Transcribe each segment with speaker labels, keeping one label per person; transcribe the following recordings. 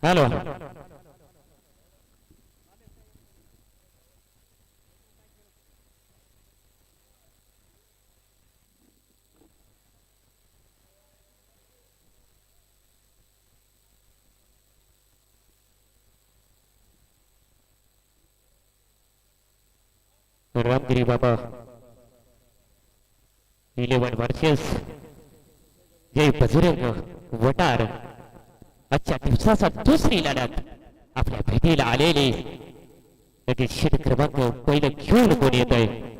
Speaker 1: Hello Ramgiri बाबा 11 versus जय बजरंग वटार आजच्या दिवसाचा दुसरी लढत आपल्या भेटीला आलेली लगेच शीट क्रमांक पहिलं घेऊन कोण येत आहे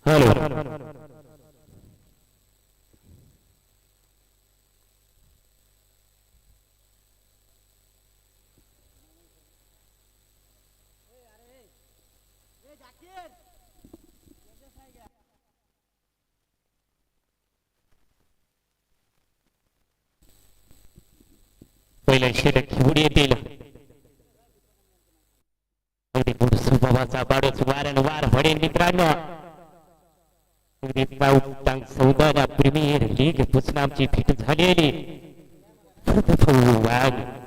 Speaker 1: हॅलो पहिल्या शीट घेऊन येतील अगदी मूळ स्वभावाचा बाडूच वारंवार म्हणेन मित्रांनो सौदाना प्रीमियर लीग पुसनामची भेट झालेली वाघ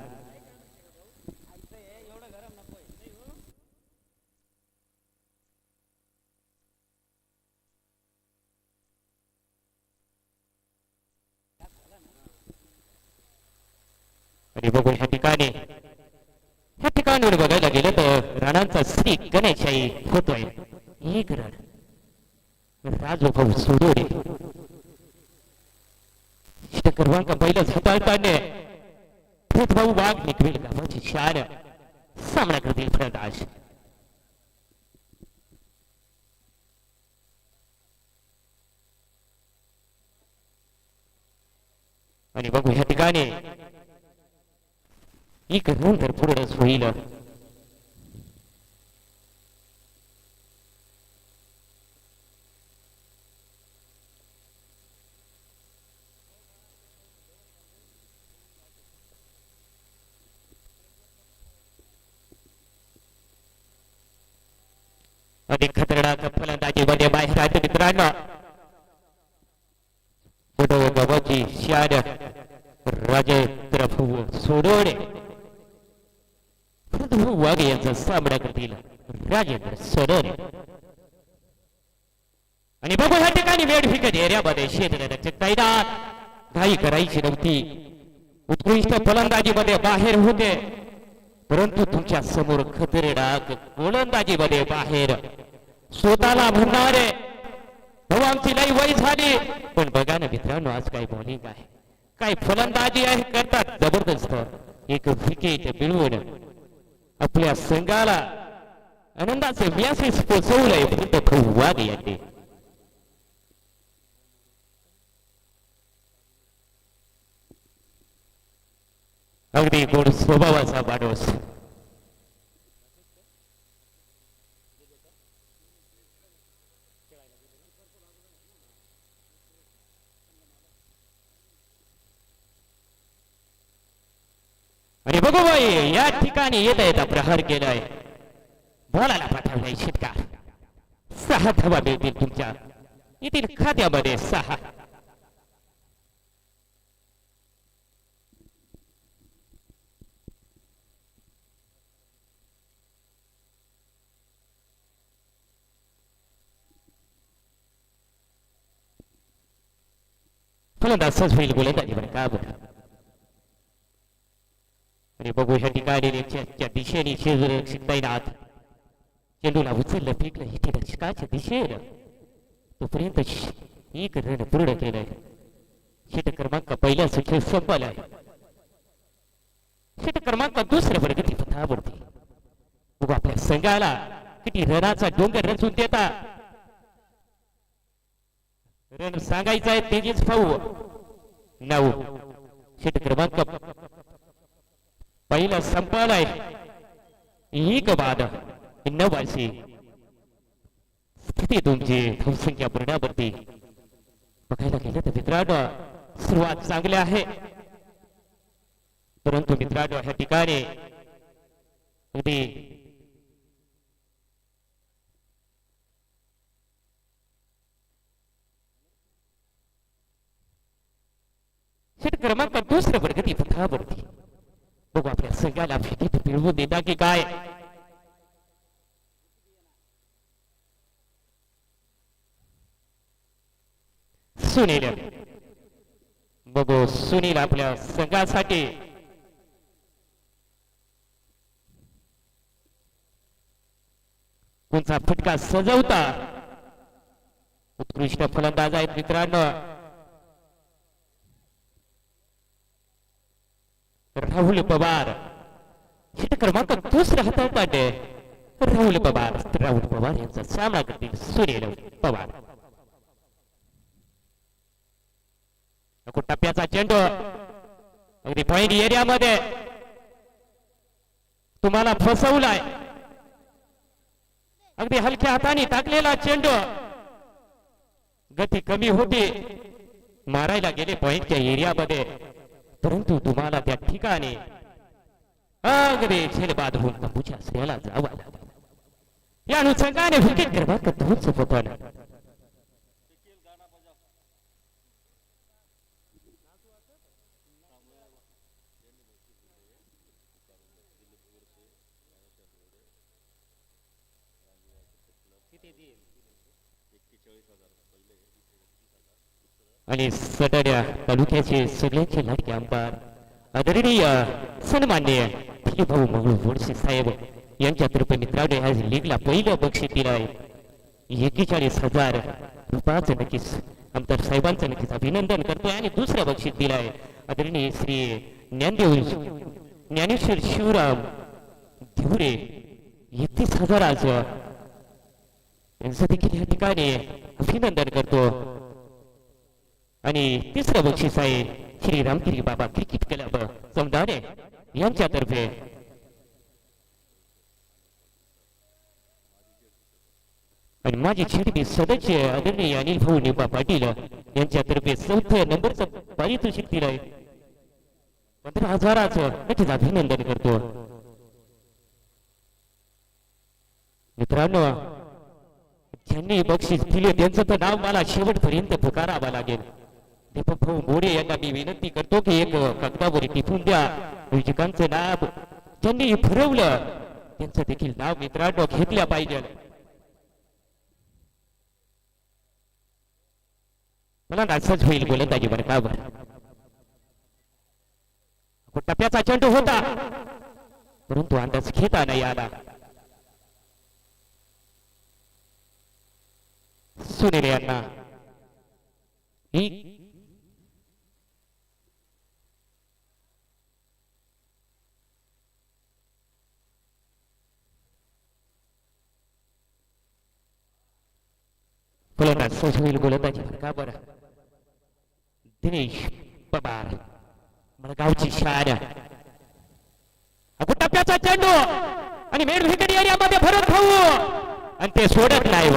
Speaker 1: आणि बघू ह्या ठिकाणीवर बघायला गेलं तर रणांचा श्री गणेशाही होतोय एक रण राजू भाऊ सोडोरे क्रमांक पहिलंच हाताळताना भाऊ वाघ निकवेल गावाची शान सामना करतील फलंदाज आणि बघू ह्या ठिकाणी एक नंतर पूर्णच होईल अधिक खतरनाक फलंदाजीमध्ये बाहेर आहेत मित्रांनो गावाची शान राजेंद्र भाऊ सोडोडे वाघ यांचा सामना करतील राजेंद्र सोडोडे आणि बघू ह्या ठिकाणी वेळ फिकट एरियामध्ये क्षेत्ररक्षक तैनात घाई करायची नव्हती उत्कृष्ट फलंदाजीमध्ये बाहेर होते परंतु तुमच्या समोर खतरनाक गोलंदाजीमध्ये बाहेर स्वतःला म्हणणारे भाऊ आमची लई वय झाली पण बघा ना मित्रांनो आज काय बॉलिंग आहे काय फलंदाजी आहे करतात जबरदस्त एक विकेट मिळवून आपल्या संघाला आनंदाचे व्यासीस पोचवलंय वाघ यांनी अगदी गोड स्वभावाचा माणूस आणि बघू बाई या ठिकाणी येता येता प्रहार केलाय बॉलाला पाठवलाय षटकार 6 धावा मिळतील तुमच्या येथील खात्यामध्ये 6 फलंदाज होईल गोलंदाजी बरं का बरं आणि बघू ह्या ठिकाणी दिशेने क्षेत्ररक्षक तैनात चेंडूला उचललं फेकलं इथे रक्षकाच्या दिशेनं तोपर्यंत एक रन पूर्ण केलंय षटक क्रमांक पहिल्या सुखे संपलाय षटक क्रमांक दुसऱ्या प्रगती पथावरती बघू आपल्या संघाला किती रनाचा डोंगर रचून देता रन सांगायचा आहे तेजीस भाऊ 9 षटक क्रमांक पहिला संपलाय एक बाद 9 अशी स्थिती तुमची धावसंख्या पूर्णावरती बघायला गेलं तर मित्रांनो सुरुवात चांगली आहे, परंतु मित्रांनो ह्या ठिकाणी अगदी षट क्रमांक दुसऱ्या प्रगती पथावरती बघू आपल्या सगळ्याला फिकीत मिळवू देता की काय. सुनील बघू सुनील आपल्या संघासाठी कोणता फटका सजवता. उत्कृष्ट फलंदाज आहेत मित्रांनो. राहुल पवार षट क्रमांक दुसऱ्या हाताळतात. राहुल पवार यांचा सामना करतील सुनील पवार. टप्प्याचा चेंडू अगदी पॉइंट एरियामध्ये तुम्हाला फसवलाय. अगदी हलक्या हाताने टाकलेला चेंडू गती कमी होती, मारायला गेले पॉइंटच्या एरियामध्ये, परंतु तुम्हाला त्या ठिकाणी अगदी झेलबाद होऊन तंबूच्या श्रेयाला जावं लागलं. या अनुषंगाने विकेट क्रमांक 2 पतन. आणि सटाड्या तालुक्याचे सगळ्यांचे लाडके आमदार आदरणीय सन्माननीय भाऊ मंगळू वडसे साहेब यांच्यातर्फे मित्रांनो ह्या लीगला पहिलं बक्षीस दिलं आहे 41,000 रुपयाचं. नक्कीच आमदार साहेबांचं नक्कीच अभिनंदन करतोय. आणि दुसरं बक्षीस दिलं आहे आदरणीय श्री ज्ञानेश्वर शिवराम धिवरे 31,000 यांचं देखील या ठिकाणी अभिनंदन करतो. आणि तिसरं बक्षीस आहे श्री रामगिरी बाबा क्रिकेट क्लब समदारे यांच्यातर्फे. आणि माझे छिडबी सदस्य आदरणीय अनिल भाऊ निंबा पाटील यांच्यातर्फे 4थ्या नंबरचं पारितोषिक दिलं आहे 15,000चं. नक्कीच अभिनंदन करतो. मित्रांनो ज्यांनी बक्षीस दिले त्यांचं तर नाव मला शेवटपर्यंत पुकारावं लागेल. दीपक भाऊ मोरे यांना मी विनंती करतो की एक कागदावर टिपून द्या विजेकांचं नाव. ज्यांनी ठरवलं त्यांचं देखील नाव मित्रांनो घेतल्या पाहिजे. मला असंच होईल गोलंदाजी वर्गावर. टप्प्याचा चेंडू होता, परंतु अंदाज घेता नाही आला. सुनील यांना गोलंदाज सहज होईल गोलंदाजी वर्गावर. दिनेश पवार मडगावची शान. टप्प्याचा चेंडू आणि मेड विकेट एरियामध्ये भरत भाऊ आणि ते सोडत नाही.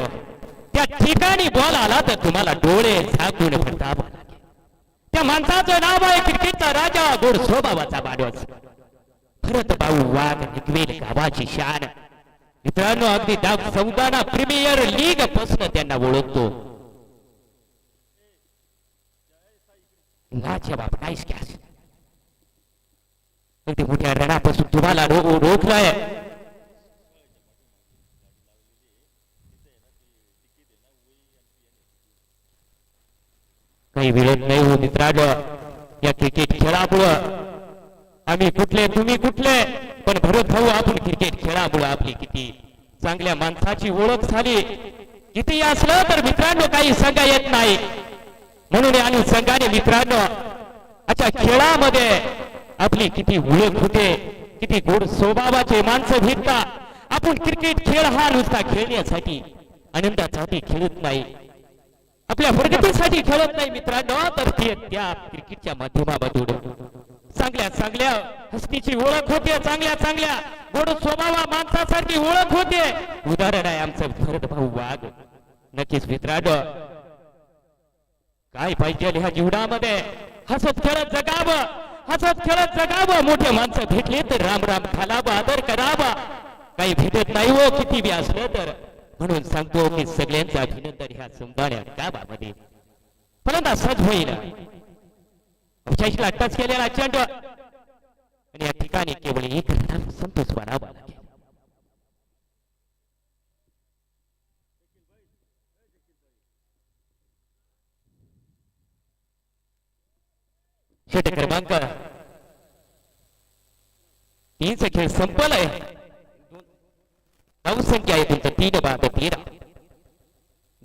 Speaker 1: त्या ठिकाणी बॉल आला तर तुम्हाला डोळे झाकून पडतावा लागेल. त्या माणसाचं नाव आहे क्रिकेटचा राजा गोड स्वभावाचा माणूस भरत भाऊ वाघ निगवेल गावाची शान. मित्रांनो अगदी सौदाना प्रीमियर लीग पासून त्यांना ओळखतो. लाजवाब नाईस कॅच. अगदी मोठ्या रणापासून तुम्हाला रोखलाय. काही वेळेत नाही हो मित्रांनो. या क्रिकेट खेळामुळं आम्ही कुठले तुम्ही कुठले, पण भरत भाऊ आपण क्रिकेट खेळामुळं आपली किती चांगल्या माणसाची ओळख झाली. किती असलं तर मित्रांनो काही सांगा येत नाही. म्हणून आणि संघाने मित्रांनो अच्छा खेळामध्ये आपली किती ओळख होते, किती गोड स्वभावाचे माणसं भेटता. आपण क्रिकेट खेळ हा नुसता खेळण्यासाठी आनंदासाठी खेळत नाही, आपल्या प्रगतीसाठी खेळत नाही मित्रांनो, तर त्या क्रिकेटच्या माध्यमामधून चांगल्या चांगल्या हस्तीची ओळख होते, चांगल्या चांगल्या गोड स्वभावा माणसासारखी ओळख होते. उदाहरण आहे आमचं भरत भाऊ वाघ. नक्कीच मित्रांनो काय पाहिजे ह्या जीवनामध्ये हसत खेळत जगावं, हसत खेळत जगावं. मोठे माणसं भेटले तर राम राम घालावा, आदर करावा. काही भेटत नाही हो किती बी असलं तर. म्हणून सांगतो की सगळ्यांचं अभिनंदन ह्या समदाण्या गावामध्ये फलंदाज सज्ज होईल. टच केलेला चेंडू आणि या ठिकाणी केवळ एक रन संतोष मानावा लागेल. षटक क्रमांक 3 खेळ संपलाय. धावसंख्या आहे तुमचं 3-13.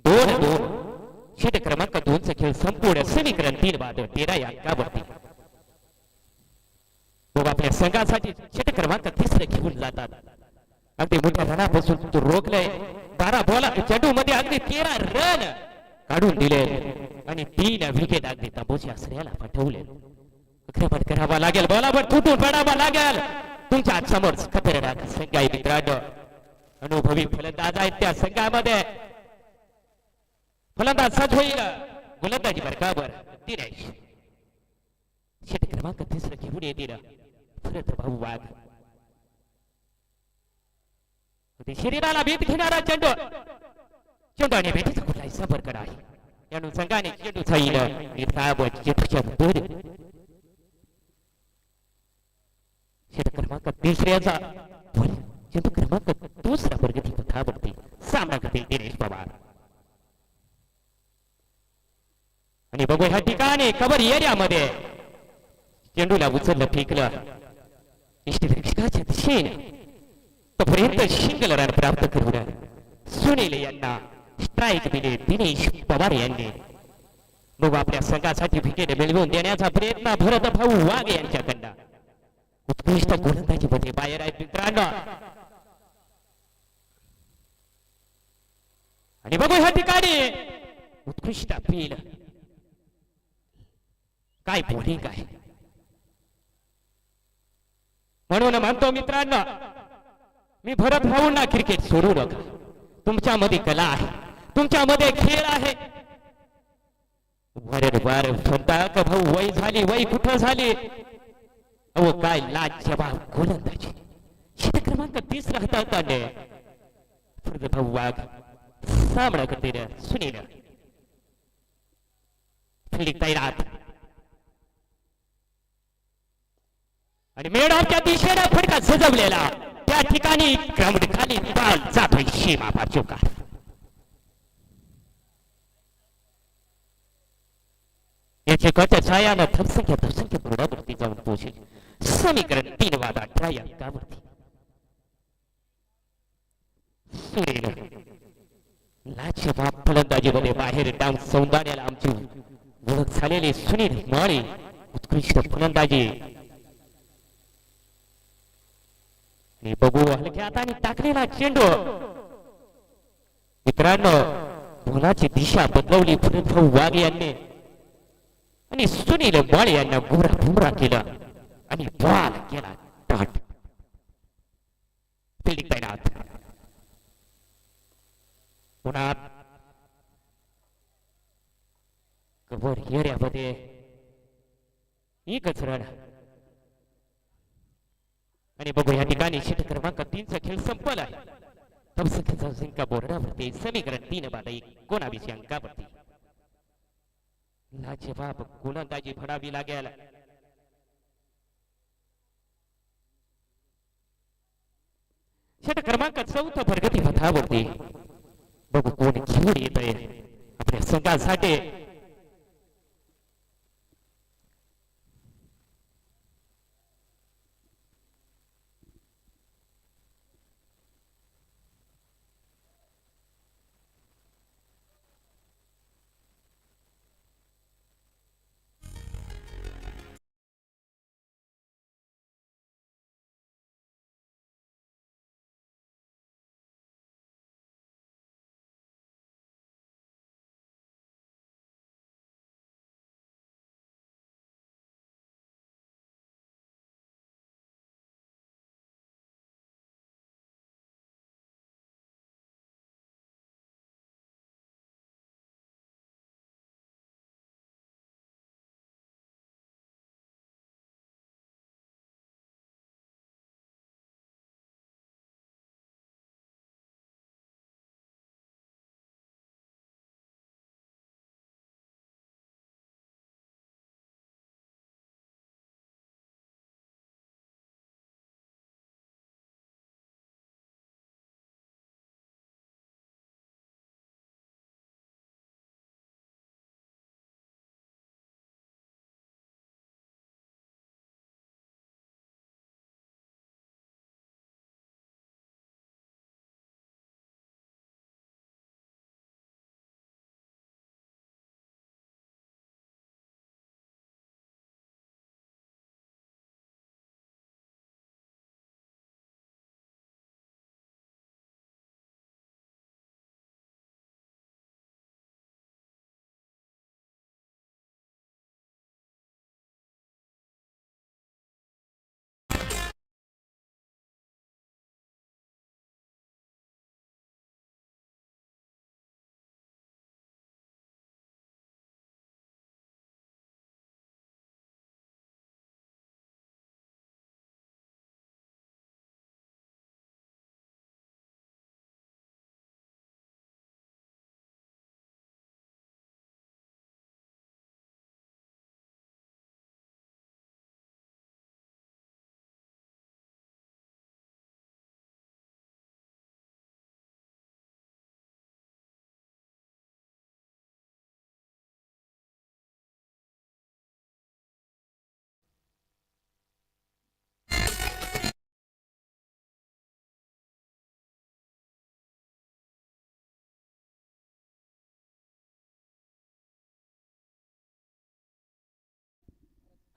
Speaker 1: 2-2. षटक क्रमांक 2 खेळ संपूर्ण. समीकरण 3-13 या अंकावरती. मग आपल्या संघासाठी षटक क्रमांक 3 घेऊन जातात. अगदी मोठ्या रनापासून तो रोखलंय. 12 बॉल चेंडू मध्ये अगदी 13 रन काढून दिले आणि 3 विकेट अगदी तंबूच्या आश्रयाला पाठवले. क्रमण करावा लागेल, बॉलावर तुटून पडावा लागेल. तुमच्या समोर खतरनाक संघ आहे मित्रांनो. अनुभवी फलंदाज आहेत त्या संघामध्ये. फलंदाज सज्ज होईल. गोलंदाजी बरकाबर दिनेश. षटक क्रमांक 3 घेऊन येतील भरत भाऊ वाघ. शरीराला भीत घेणारा चेंडू. चेंडू आणि भेटीचा कुठलाही संपर्क नाही. या संघाने चेंडूचा चेंडूच्या षटक क्रमांक 3 चेंडू क्रमांक 2 प्रगती पथावरती सामना करतील दिनेश पवार. आणि बघू ह्या ठिकाणी कव्हर एरियामध्ये चेंडूला उचललं, फेकलं इष्टरक्षकाच्या दिशेने. तोपर्यंत सिंगल रन प्राप्त करून सुनील यांना स्ट्राईक दिले दिनेश पवार यांनी. मग आपल्या संघासाठी विकेट मिळवून देण्याचा प्रयत्न भरत भाऊ वाघ यांच्याकडनं. उत्कृष्ट गोलंदाजी मध्ये बाहेर आहेत मित्रांनो. आणि बघू ह्या ठिकाणी उत्कृष्ट अपील. काय बॉलिंग आहे. म्हणून म्हणतो मित्रांनो, मी भरत भाऊंना क्रिकेट सोडू नका. तुमच्यामध्ये कला आहे, तुमच्यामध्ये खेळ आहे. वारंवार म्हणता का भाऊ वय झाली, वय कुठं झाली. अहो काय लाजवाब गोलंदाजी. षटक क्रमांक 3 हाताळताना भरत भाऊ वाघ सामना करते सुनील. फिल्डिंग तैनात आणि मेडाच्या दिशेने फटका सजवलेला. त्या ठिकाणी ग्राउंड खाली बॉल जातोय सीमा पार चौकार. याचे कच्या छायानं धपसंख्या बोर्डावरती जाऊन पोहोचेल. समीकरण 3-18 या अंकावरती. सुनील लाजवाब फलंदाजीमध्ये बाहेर डाऊन सौंदर्याला आमची ओळख झालेली सुनील माळी. उत्कृष्ट फलंदाजी. बघू हलक्या हाताने टाकलेला चेंडू. मित्रांनो बॉलाची दिशा बदलवली भरत भाऊ वाघ यांनी आणि सुनील माळी यांना गुमरा केला आणि बॉल केला डॉट. फिल्डिंग तैनात. पुन्हा कव्हर एरियामध्ये एकच रन. आणि बघू या ठिकाणी षटक क्रमांक 3 खेळ संपला. धपसंख्येचा संख्या बोर्डावरती. समीकरण 3-1 19 अंकावरती. लाजवाब गोलंदाजी फडावी लागेल. षटक क्रमांक 4 प्रगती पथावरती. बघू कोण घेऊन येत आहे आपल्या संघासाठी.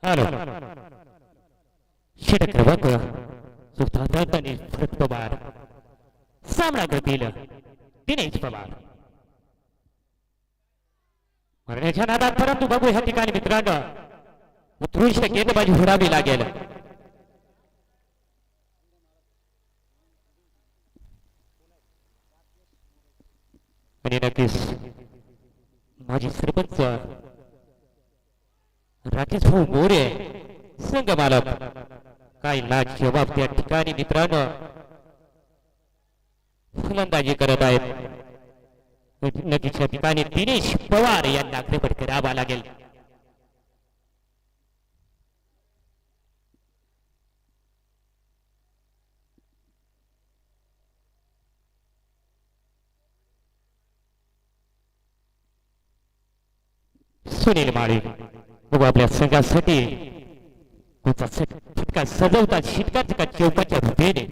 Speaker 1: हॅलो षटक क्रमांक सुद्धा फरक पवार सामना करतील दिनेश पवार मरण्याच्या नादात परंतु बघू ह्या ठिकाणी मित्रांनो उत्कृष्ट गेंदबाजी होरावी लागेल आणि नक्कीच माजी सरपंच राकेश भाऊ मोरे संघ मालक काय लाज जबाब त्या ठिकाणी मित्रांनो फलंदाजी करत आहेत नक्कीच या ठिकाणी दिनेश पवार यांना अग्रपट करावा लागेल सुनील माळी बघू आपल्या संघासाठी फटका सजवतात शिटकाच का चौकाच्या रूपेने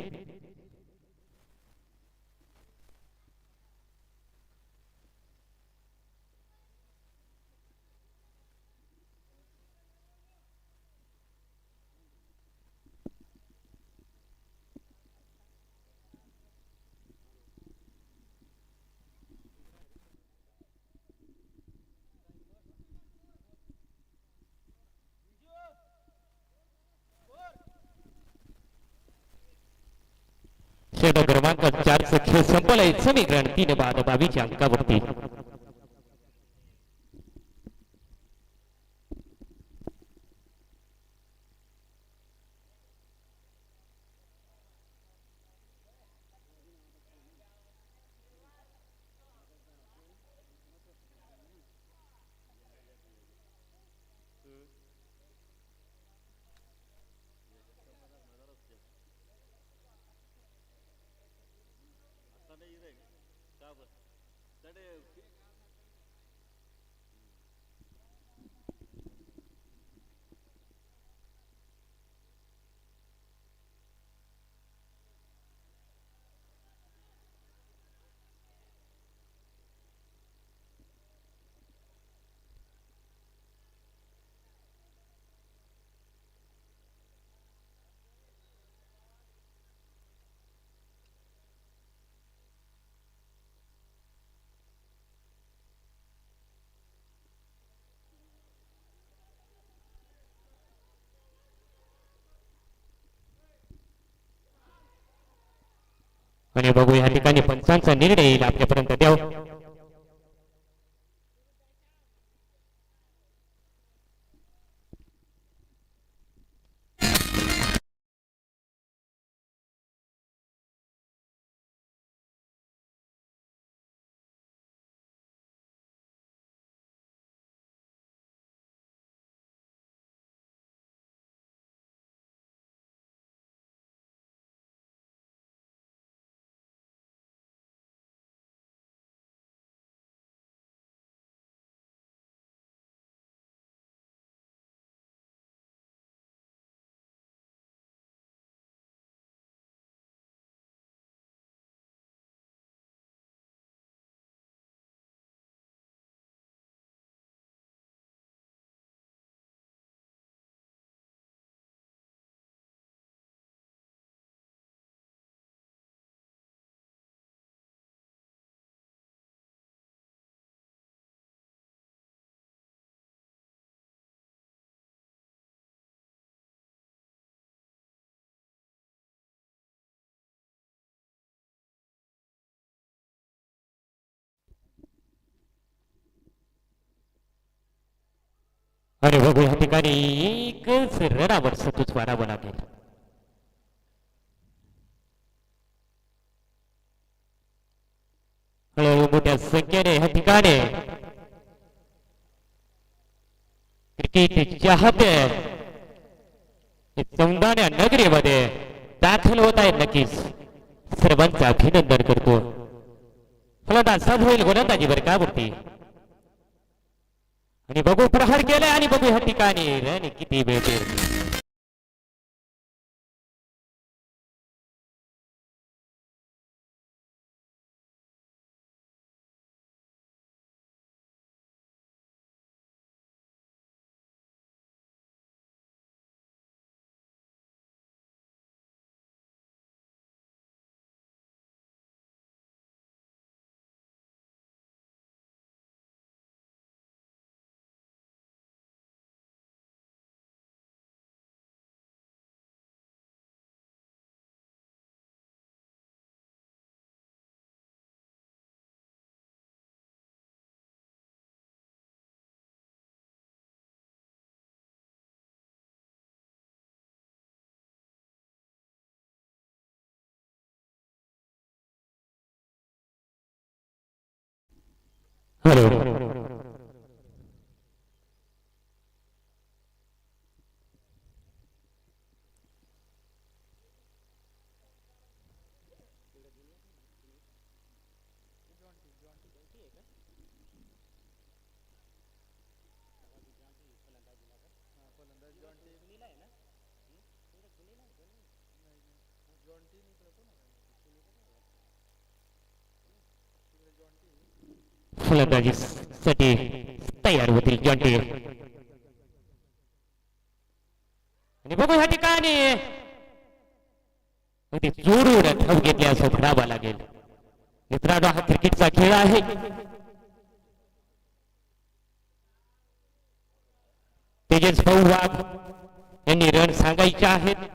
Speaker 1: षटक क्रमांक 4 खेळ संपलाय समीकरण 3 बाद 22 अंकावरती आणि बघू या ठिकाणी पंचांचा निर्णय येईल आपल्यापर्यंत द्याव आणि बघू या ठिकाणी एकच रनावर सतूच मारावं लागेल हळूहळू मोठ्या संख्येने या ठिकाणी क्रिकेट चाहते चौंदाण्या नगरीमध्ये दाखल होत आहेत नक्कीच सर्वांचं अभिनंदन करतो फलंदाज सब होईल गोलंदाजी बर का वरती आणि बघू प्रहार केलाय आणि बघू ह्या ठिकाणी रन किती वेळ हॅलो फलंदाजीसाठी तयार होतील जॉन्टी आणि बघू ह्या ठिकाणी अगदी जोडून धाव घेतली असं म्हणावं लागेल. मित्रांनो हा क्रिकेटचा खेळ आहे. तेजस भाऊ वाघ यांनी रन सांगायचे आहेत.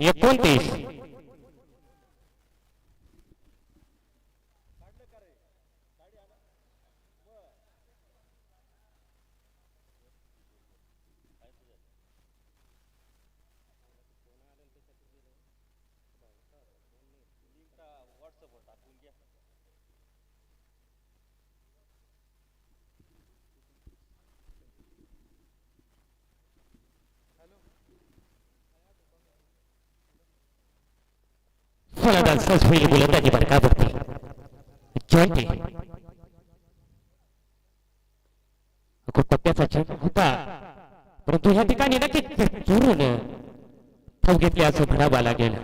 Speaker 1: एकोणतीस फलंदाज सहज होईल गोलंदाजी बरकावरती जॉन्टी खूप टप्प्याचा चेंडू होता परंतु ह्या ठिकाणी नक्कीच जोरून धाव घेतली असं म्हणावं लागेल.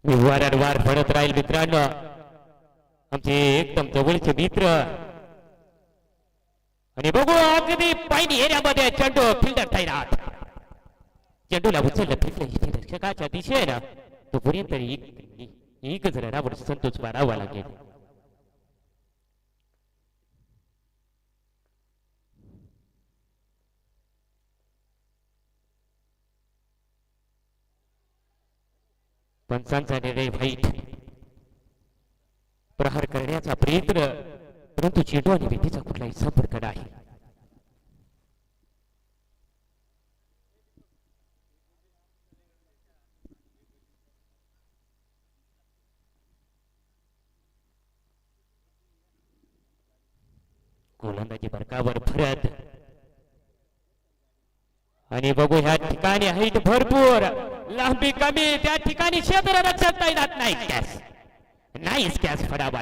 Speaker 1: मी वारंवार म्हणत राहील मित्रांनो आमचे एकदम जवळचे मित्र आणि बघू अगदी पायनी एरियामध्ये चेंडू फिल्डर तैनात चेंडूला उचललं फिल्डर रक्षकाच्या दिशेने तोपर्यंत एक रनावर संतोष मारावा लागेल. पंचांचा निर्णय वाईट प्रहार करण्याचा प्रयत्न परंतु चेंडू आणि विधीचा कुठलाही संपर्क नाही. गोलंदाजी बरकावर भरत आणि बघू ह्या ठिकाणी हाईट भरपूर लांबी कमी त्या ठिकाणी क्षेत्ररक्षक तैनात नाही. कॅस नाहीच कॅस फडावा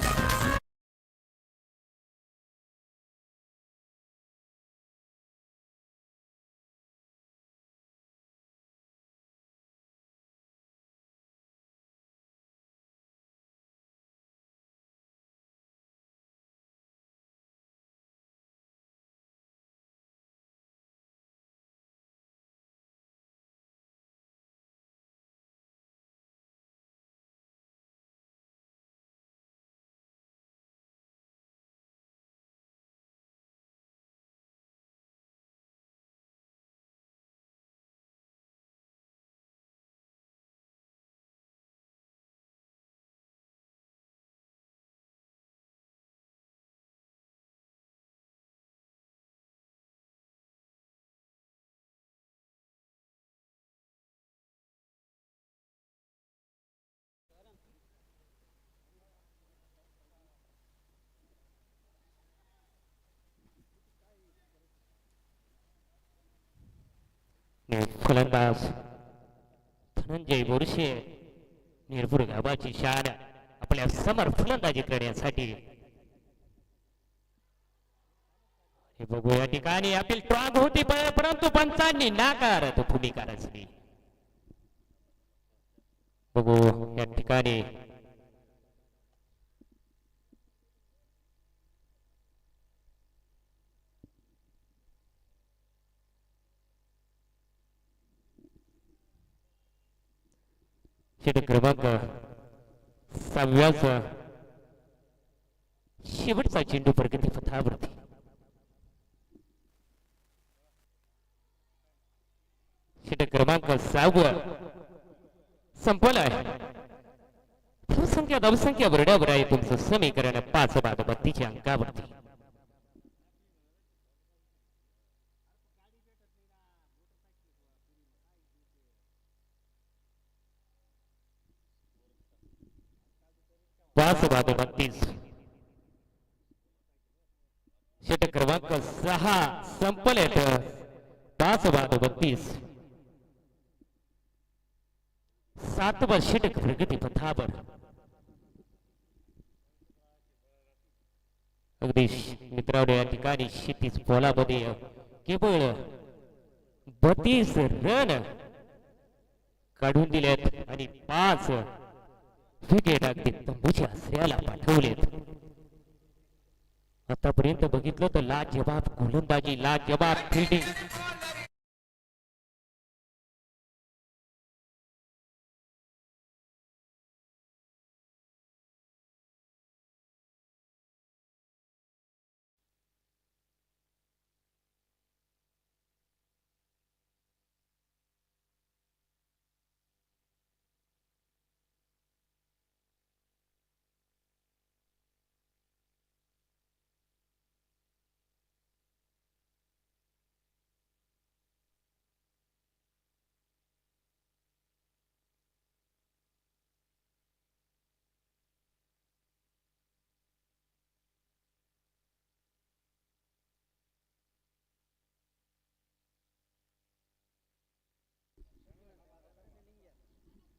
Speaker 1: फलंदाज धनंजय बोरशे निर्भूर गावाची शान आपल्या समोर फलंदाजी करण्यासाठी हे बघू या ठिकाणी अपील स्ट्रॉंग होती परंतु पंचांनी नाकारत भूमिका रचली. बघू या ठिकाणी षटक क्रमांक 6 शेवटचा चेंडू प्रगती पथावरती षटक क्रमांक 6 संपला आहे. धावसंख्या बरोबर आहे तुमचं समीकरण 5 अंकावरती. पाच बाद 32. षटक क्रमांक 6 संपलेत. 5 बाद 32. 7वा षटक प्रगती पथावर. अगदी मित्रांनो या ठिकाणी 36 बॉलामध्ये केवळ 32 रन काढून दिलेत आणि 5 विकेट अगदी तंबूच्या आश्रयाला पाठवलेत. आतापर्यंत बघितलं तर लाजवाब गोलंदाजी, लाजवाब फिल्डिंग.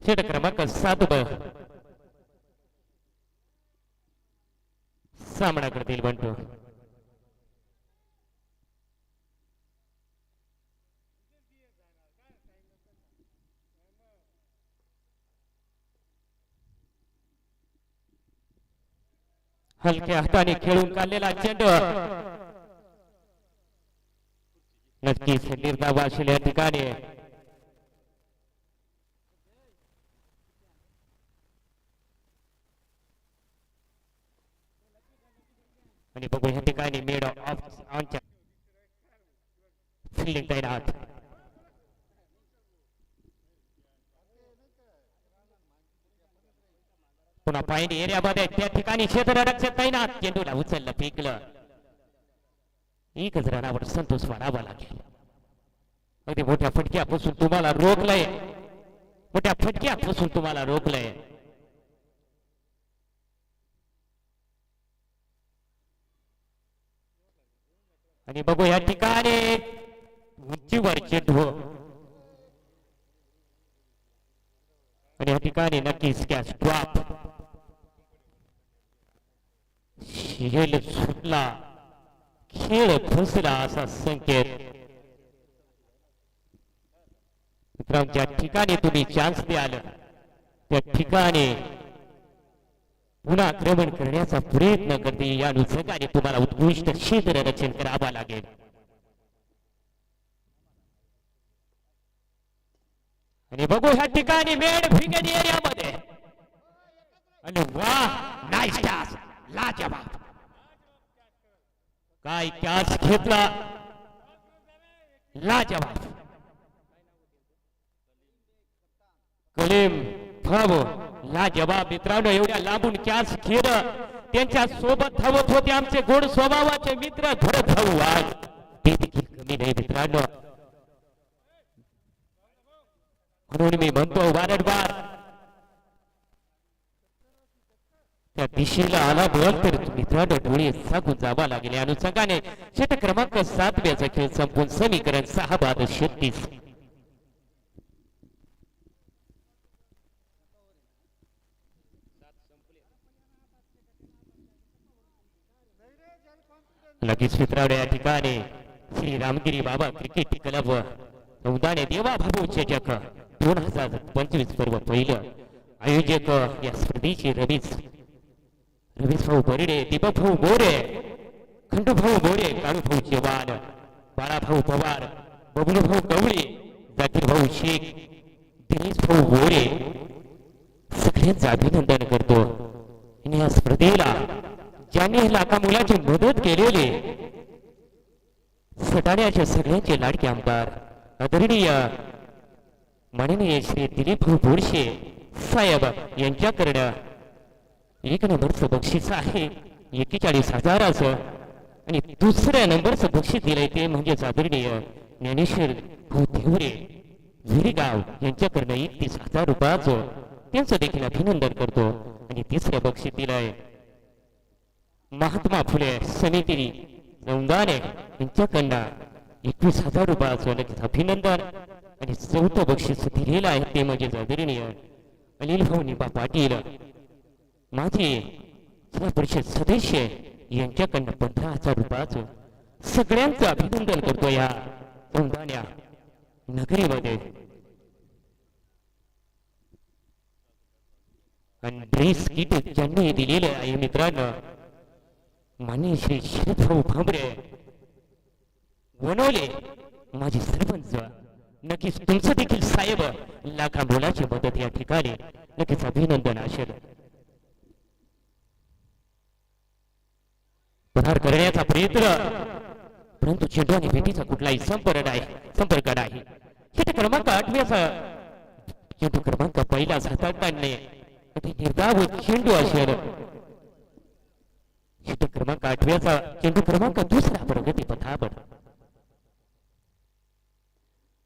Speaker 1: षटक क्रमांक 7 सामना करतील बंटू. हलक्या हाताने खेळून काढलेला चेंडू नक्कीच निर्धाव असलेल्या ठिकाणी आणि बघू या ठिकाणी मेड ऑफ ऑनच्या फिल्डिंग तैनात. पुन्हा पॉइंट एरियामध्ये त्या ठिकाणी क्षेत्ररक्षक तैनात. चेंडूला उचललं, फेकलं. एकच रनावर संतोष मानावा लागेल. अगदी मोठ्या फटक्यापासून तुम्हाला रोखलंय, मोठ्या फटक्यापासून तुम्हाला रोखलंय. आणि बघू या ठिकाणी उंचीवर चेंडू आणि या ठिकाणी नक्कीच कॅच ड्रॉप. खेळ सुटला, खेळ फसला असा संकेत. मित्रांनो ज्या ठिकाणी तुम्ही चान्स द्याल त्या ठिकाणी पुन्हा आक्रमण करण्याचा प्रयत्न करते. या अनुषंगाने तुम्हाला उत्कृष्ट क्षेत्ररक्षण करावं लागेल. आणि बघू ह्या ठिकाणी मेड विकेट एरियामध्ये आणि वाह नाईस कॅच, लाजवाब. काय कॅच घेतला, लाजवाब. कलीम भाऊ लाजवाब. मित्रांनो एवढ्या लांबून कॅच खेळ त्यांच्या सोबत धावत होते आमचे गोड स्वभावाचे मित्र भरत भाऊ. आज ते देखील कमी नाही मित्रांनो. म्हणून मी म्हणतो वारंवार त्या दिशेला आला बॉल तर मित्रांनो डोळे सागून जावा लागेल. या अनुषंगाने षटक क्रमांक 7 खेळ संपून समीकरण 6 बाद 36. लगेच मित्रांनो या ठिकाणी श्री रामगिरी बाबा क्रिकेट क्लब सौदाने देवा भाऊ चषक 2025 पर्व पहिलं आयोजक या स्पर्धेचे रवीस भाऊ बर्डे, दीपक भाऊ मोरे, खंडू भाऊ मोरे, काळू भाऊ चव्हाण, बाळा भाऊ पवार, बबलू भाऊ कवळे, जाकीर भाऊ शेख, दिनेश भाऊ मोरे सगळ्यांचं अभिनंदन करतो. आणि या स्पर्धेला ज्यांनी लाखा मुलाची मदत केलेली सटाण्याच्या सगळ्यांचे लाडके आमदार आदरणीय माननीय श्री दिलीप भाऊ बोरशे साहेब यांच्याकडे एक नंबरचं बक्षीस आहे 41,000 आणि दुसऱ्या नंबरचं बक्षीस दिलंय ते म्हणजे आदरणीय ज्ञानेश्वर भाऊ देवरे झुरीगाव यांच्याकडनं 31,000 रुपयाचं त्यांचं देखील अभिनंदन करतो. आणि तिसऱ्या बक्षीस दिलंय महात्मा फुले समिती नौंदाने यांच्याकडनं 21,000 रुपयाचं लगेच अभिनंदन. आणि चौथं बक्षीस दिलेलं आहे ते म्हणजे आदरणीय अनिल भाऊ निबा पाटील माझे जिल्हा परिषद सदस्य यांच्याकडनं 15,000 रुपयाचं सगळ्यांचं अभिनंदन करतो या सौंदाण्या नगरीमध्ये. आणि ड्रेस किट ज्यांनी दिलेलं आहे मित्रांनो मान्य श्री शरद भाऊ भांबरे बनवले माझे सरपंच नक्कीच तुमचं देखील साहेब लाखा मोलाची मदत या ठिकाणी नक्कीच अभिनंदन असेल. प्रहार करण्याचा प्रयत्न परंतु चेंडू आणि भेटीचा कुठलाही संपर्क नाही. चेंडू क्रमांक 8 चेंडू क्रमांक पहिला हाताळताना निर्धाव चेंडू असेल. चेंडू क्रमांक 8 चेंडू क्रमांक 2 प्रगती पथावर.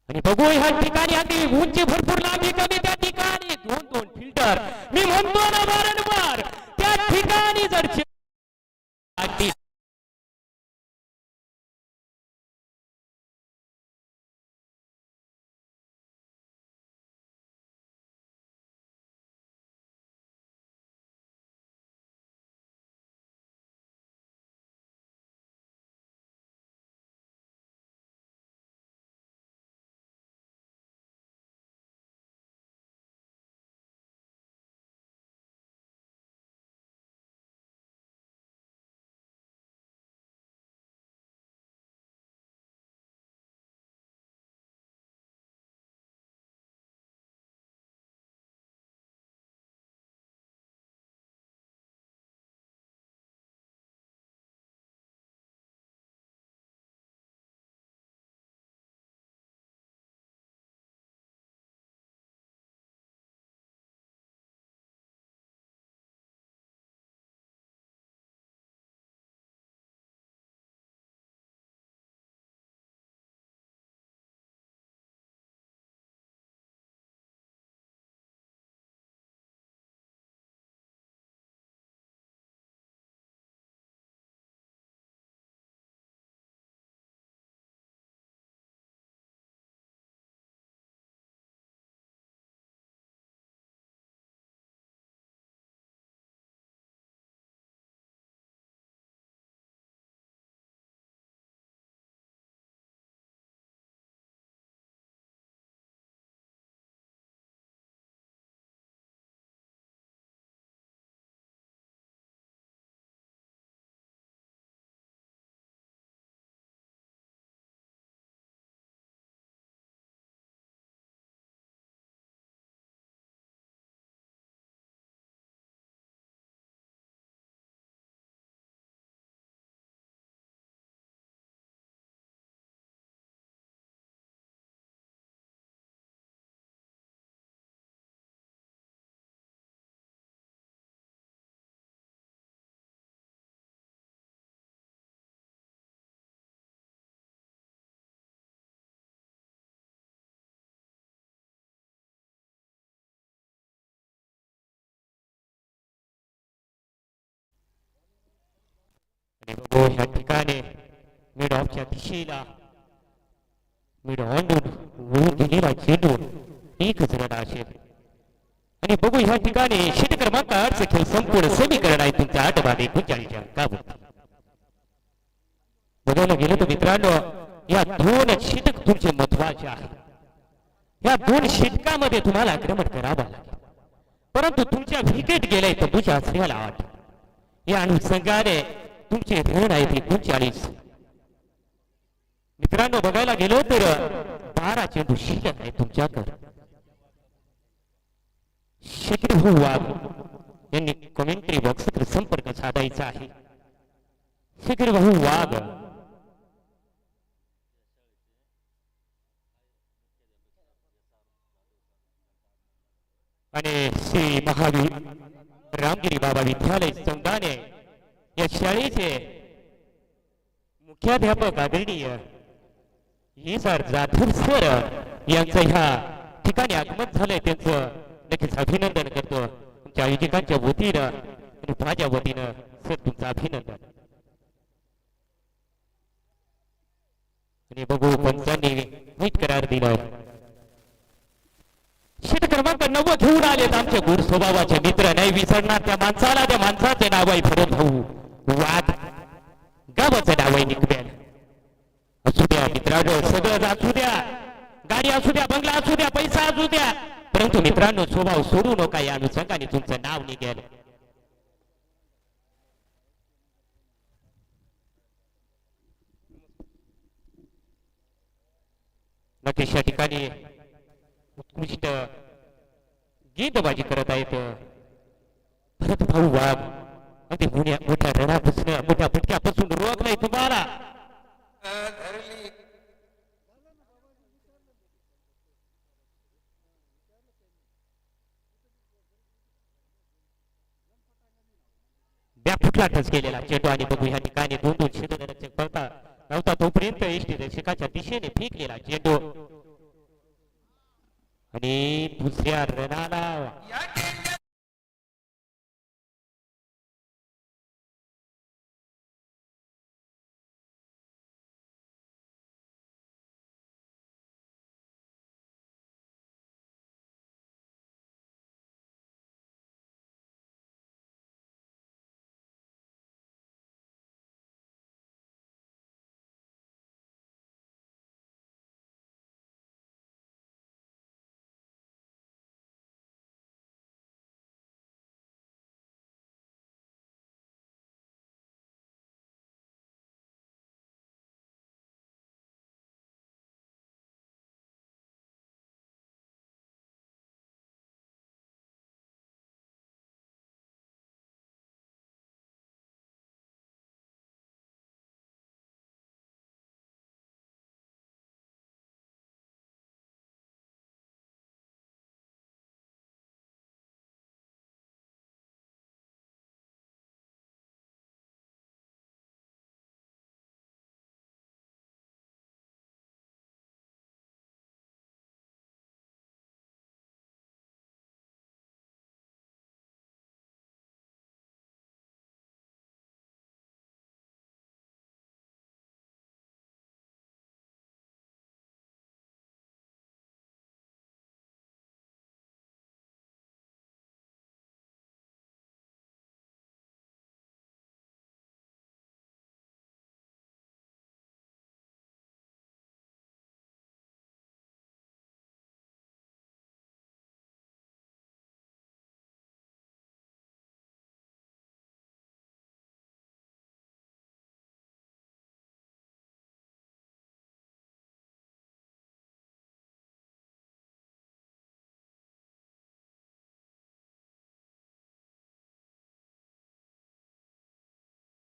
Speaker 1: आणि बघू ह्या ठिकाणी अगदी उंची भरपूर लांबी कमी त्या ठिकाणी 2-2 फिल्टर मी म्हणतो ना वारंवार त्या ठिकाणी जर अगदी ह्या ठिकाणी मिड ऑफच्या दिशेला मिड ऑन दिलेला चेंडू एकच रन असेल. आणि बघू ह्या ठिकाणी षटक क्रमांक 8 खेळ संपूर्ण समीकरण आहे तुमच्या 8 बाद 39 अंकावर. बघायला गेलं तर मित्रांनो या 2 षटक तुमचे महत्वाचे आहे. या 2 षटकामध्ये तुम्हाला आक्रमण करावं लागेल परंतु तुमच्या विकेट गेलाय तर तुझ्या आश्रयाला 8 या अनुषंगाने तुमचे रन आहे 39. मित्रांनो बघायला गेलो तर 12 चेंडू शिल्लक आहे तुमच्याकडे. शेखर भाऊ वाघ यांनी कमेंट्री बॉक्स संपर्क साधायचा आहे. शेखर भाऊ वाघ आणि श्री महावीर रामगिरी बाबा विद्यालय संस्थाने या शाळेचे मुख्याध्यापक आदरणीय ही सर जाधव सर यांचं ह्या ठिकाणी आगमन झालंय, त्यांचं नक्कीच अभिनंदन करतो तुमच्या आयोजकांच्या वतीनं आणि माझ्या वतीनं. सर तुमचं अभिनंदन. आणि बघू पंचांनी वाईट करार दिला. शीट क्रमांक 9 घेऊन आलेत आमचे गुड स्वभावाचे मित्र. नाही विसरणार त्या माणसाला, त्या माणसाचे नाव आहे भरत भाऊ वाद, गावाचं नाव आहे निकबेल. असू द्या मित्रांनो, सगळं असू द्या, गाडी असू द्या, बंगला असू द्या, पैसा असू द्या, परंतु मित्रांनो स्वभाव सोडू नका. या अनुषंगाने तुमचं नाव निघेल. नक्कीच या ठिकाणी उत्कृष्ट गेंदबाजी करत आहेत भरत भाऊ वाघ. अगदी मोठ्या रणापासून, मोठ्या फटक्यापासून रोग नाही तुम्हाला. फुटला टच केलेला चेंडू आणि बघू या ठिकाणी 2-2 क्षेत्ररक्षक पळता नव्हता तोपर्यंत एसटी रक्षकाच्या दिशेने फेकलेला चेंडू आणि दुसऱ्या रनाला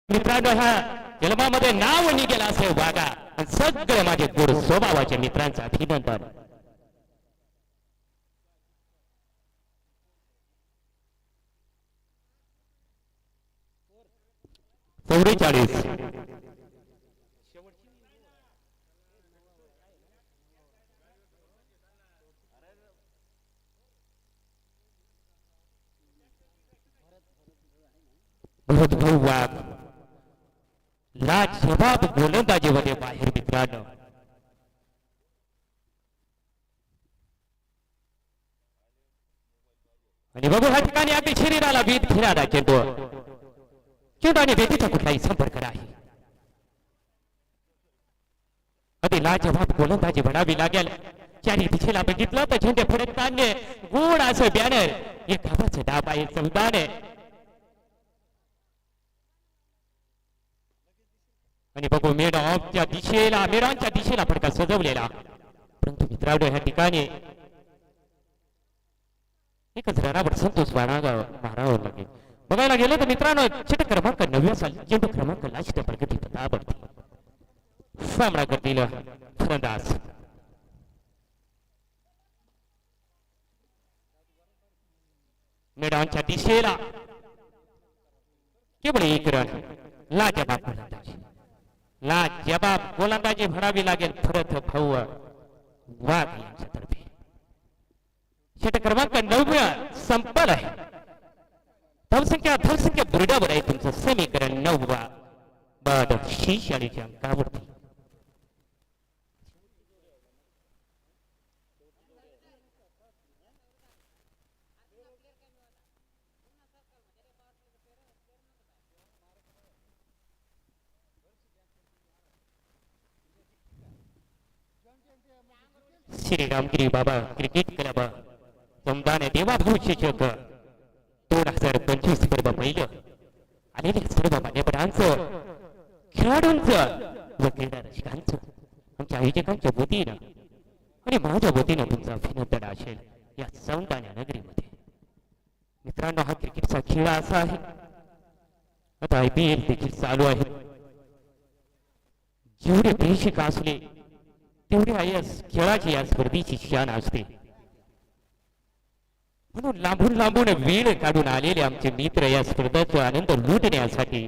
Speaker 1: मित्रांनो ह्या जन्मामध्ये नाव निघेल असे वागा. सगळे माझे गोड स्वभावाचे मित्रांचं अभिनंदन. चौवेचाळीस भरत भाऊ वाघ लाजवाब गोलंदाजीमध्ये बाहेर मित्रांनो. आणि बघू ह्या ठिकाणी अगदी शरीराला वीज फिरायला चेंडू आणि भेटीचा कुठलाही संपर्क नाही. अगदी लाजवाब गोलंदाजी म्हणावी लागेल. चारी दिशेला बघितलं तर झेंडे फडकताना गोड असं बॅनर हे गावाचं डाब आहे समजाने. आणि बघू मेडाच्या दिशेला फडका सजवलेला, परंतु मित्रांनो ह्या ठिकाणी एकच रनावर संतोष मारावं लागेल. बघायला गेलं तर मित्रांनो षटक क्रमांक 9 साली चेंडू क्रमांक लास्ट प्रगती पदावरती सामना करतील फलंदाज. मेडाच्या दिशेला केवळ एक रन लाजबाब गोलंदाजी लाजबाब गोलंदाजी म्हणावी लागेल भरत भाऊ वाघ यांच्यातर्फे षटक क्रमांक 9 संपल आहे धावसंख्या बरोबर आहे तुमचं समीकरण 9 बाद 46 अंकावरती श्री रामगिरी बाबा क्रिकेट क्लब समदान देवाभाऊ शिक्षक 2025 स्पर्धा पहिलं आलेल्या सर्व मान्यवरांचं खेळाडूंचं व क्रीडा रसिकांचं आमच्या आयोजकांच्या वतीनं आणि माझ्या वतीनं तुमचं अभिनंदन असेल या सौंदाण्या नगरीमध्ये मित्रांनो हा क्रिकेटचा खेळ असा आहे आता IPL देखील चालू आहे जेवढे प्रेक्षक असले तेवढी खेळाची या स्पर्धेची शान असते म्हणून लांबून वेळ काढून आलेले आमचे मित्र या स्पर्धेचा आनंद लुटण्यासाठी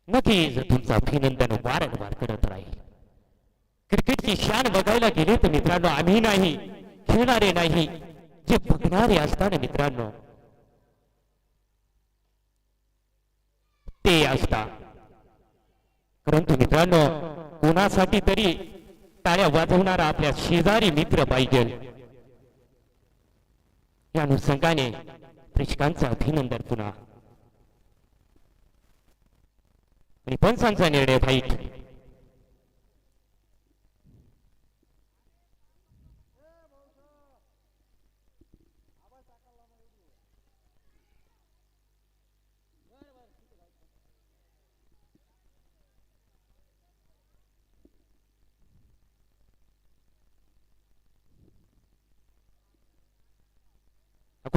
Speaker 1: नक्कीच तुमचं अभिनंदन वारंवार करत राहील क्रिकेटची शान बघायला गेले तर मित्रांनो आम्ही नाही खेळणारे नाही जे बघणारे असताना मित्रांनो ते असतात परंतु मित्रांनो कोणासाठी तरी टाळ्या वाजवणारा आपल्या शेजारी मित्र पाहिजे या अनुषंगाने प्रेक्षकांचं अभिनंदन पुन्हा आणि पंचांचा निर्णय फाईट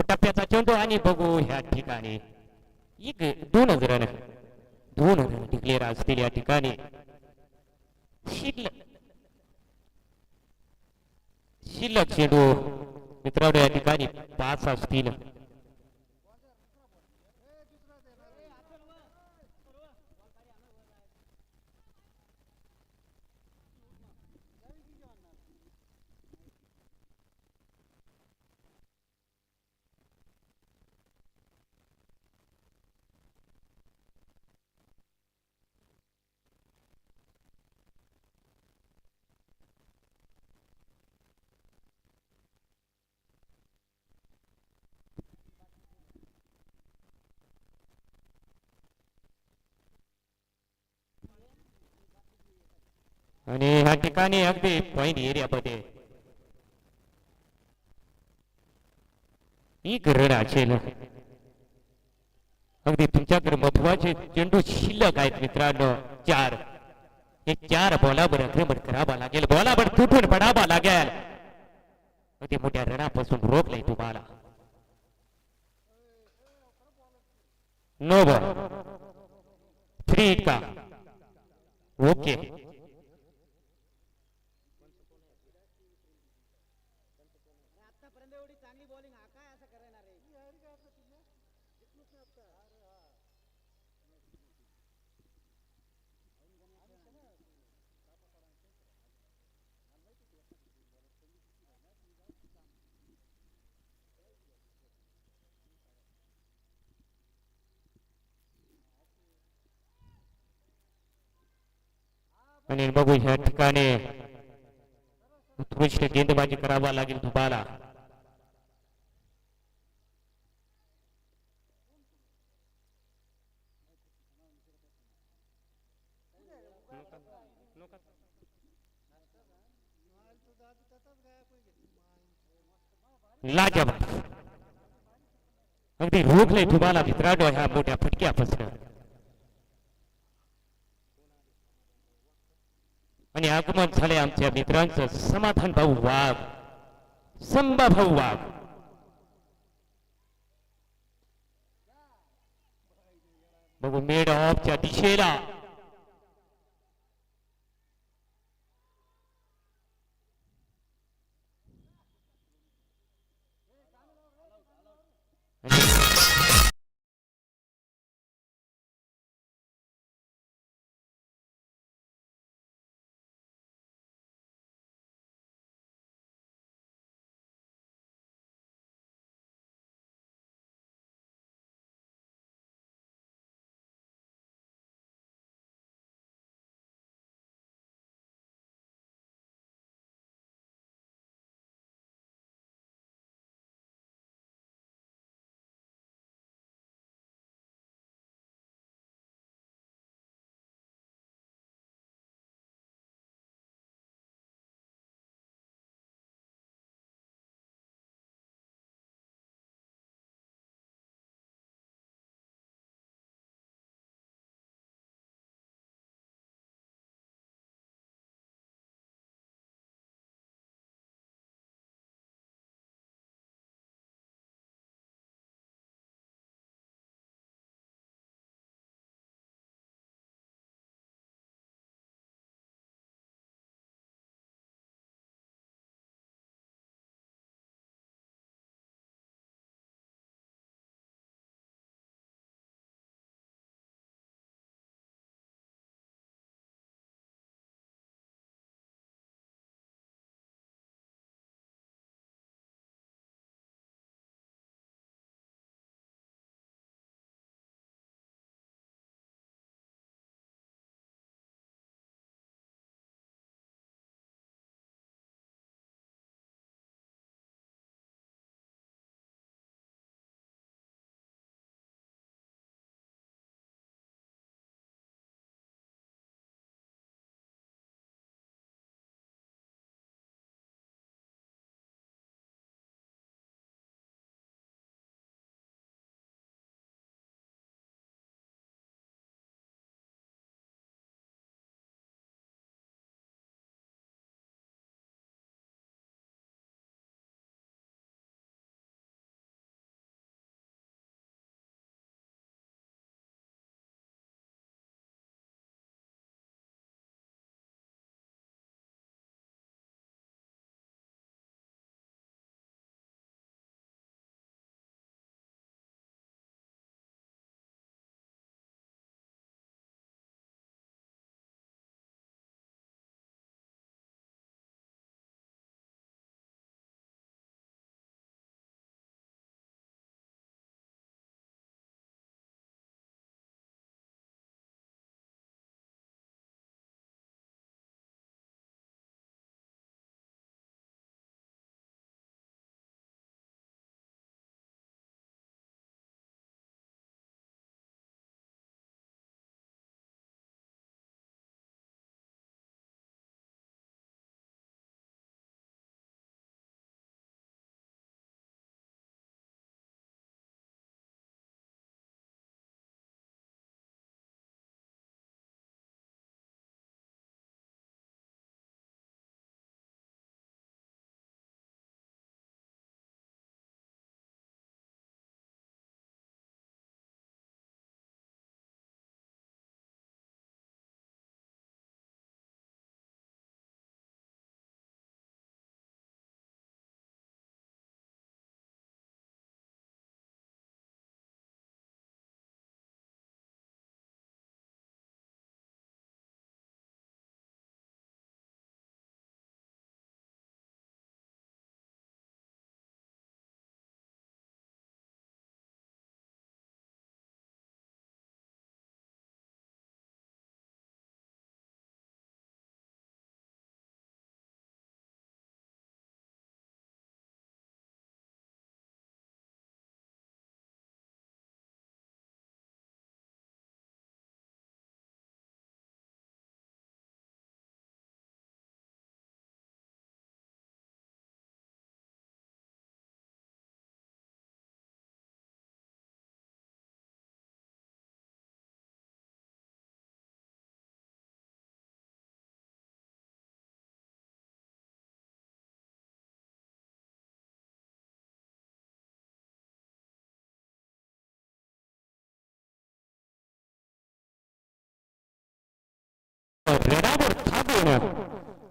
Speaker 1: टप्प्याचा चेंडू आणि बघू ह्या ठिकाणी दोन रन डिक्लेअर असतील या ठिकाणी शिल्लक चेंडू मित्रांनो या ठिकाणी 5 असतील आणि ह्या ठिकाणी अगदी पॉइंट एरियामध्ये एक रन असेल अगदी तुमच्याकडे महत्वाचे चेंडू शिल्लक आहेत मित्रांनो 4 हे 4 बॉलावर आक्रमण करावा लागेल बॉलावर तुटून पडावा लागेल अगदी मोठ्या रनापासून रोखलंय तुम्हाला नो बॉल 3 का ओके आणि बघू ह्या ठिकाणी उत्कृष्ट गेंदबाजी करावा लागेल तुम्हाला लाजवाब अगदी रोखले तुम्हाला मित्रांनो ह्या मोठ्या फटक्यापासून आणि आगमन झाले आमच्या मित्रांचं समाधान भाऊ वाघ संभा भाऊ वाघ बघू मेड ऑफच्या दिशेला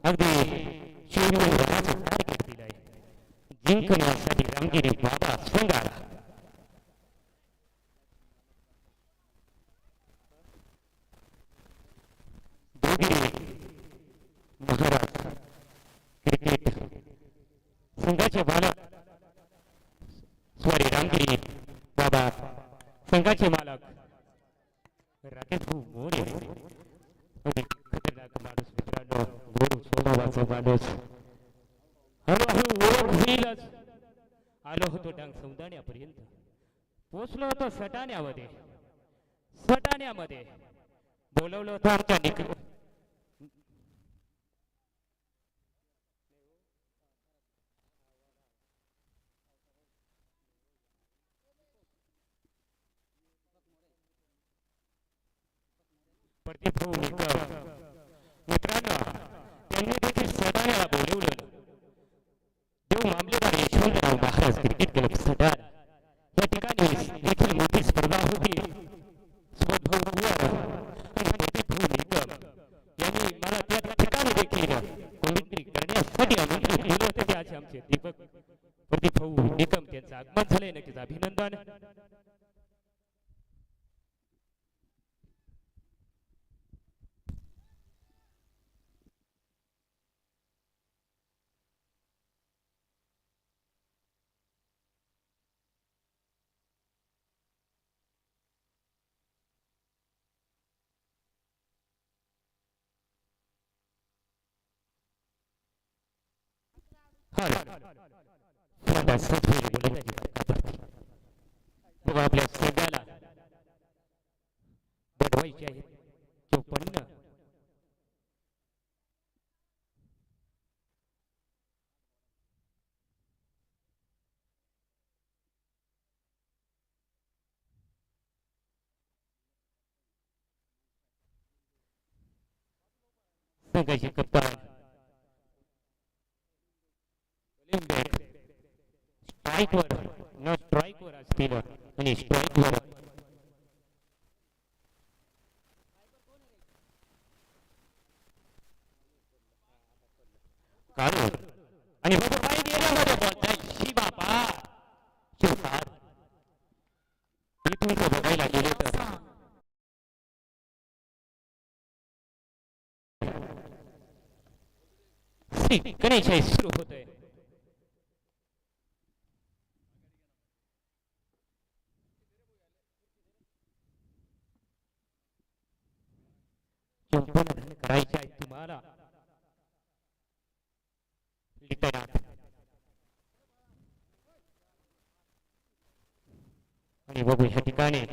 Speaker 1: अगदी शिवराचं टार्गेट दिलंय जिंकण्यासाठी रामगिरी बाबा संघाला. दोघे महाराज क्रिकेट संघाचे मालक सॉरी रामगिरी बाबा संघाचे मालक राकेश भाऊ मोरे. खतरनाक माणूस मित्रांनो, गोड स्वभावाचा माणूस. हळूहळू ओळख होईलच. आलो होतो डांग सौंदाण्यापर्यंत, पोचलो होतो सटाण्यामध्ये. सटाण्यामध्ये बोलवलं होतं आमच्या प्रदीप भाऊ मित्रांनो, त्यांनी देखील सटाण्याला बोलवलं. देव मामलेदार यशवंतराव महाराज क्रिकेट क्लब सटाण या ठिकाणी देखील मोठी स्पर्धा होती. सुबोध भाऊ भुयार आणि प्रदीप भाऊ निकम यांनी मला त्या ठिकाणी देखील कॉमेंट्री करण्यासाठी आमंत्रित केले होते. त्याचे आमचे दीपक प्रदीप भाऊ निकम त्यांचं आगमन झाले, नक्कीच अभिनंदन. मग आपल्या संघाला बनवायचे आहेत 54. संघाचे कप्तान स्ट्राईकवर न स्ट्राईकवर असतील आणि स्ट्राईकवर काढून आणि बाई एरियामध्ये बोलताय शी बाबा शिवकार. इथून बघायला गेले तर श्री गणेश सुरू होतोय. करायचे आहे तुम्हाला आणि बघू ह्या ठिकाणी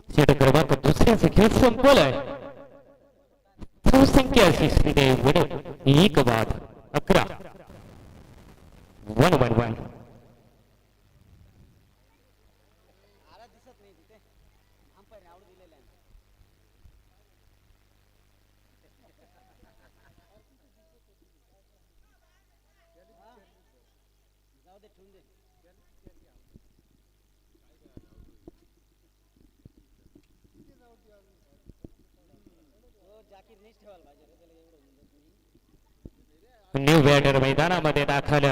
Speaker 1: षटक क्रमांक दुसऱ्याचा खेळ संपलाय. संख्या अशी श्रीदेव वडद 1-11 1-1. न्यू बॅटर मैदानामध्ये दाखल.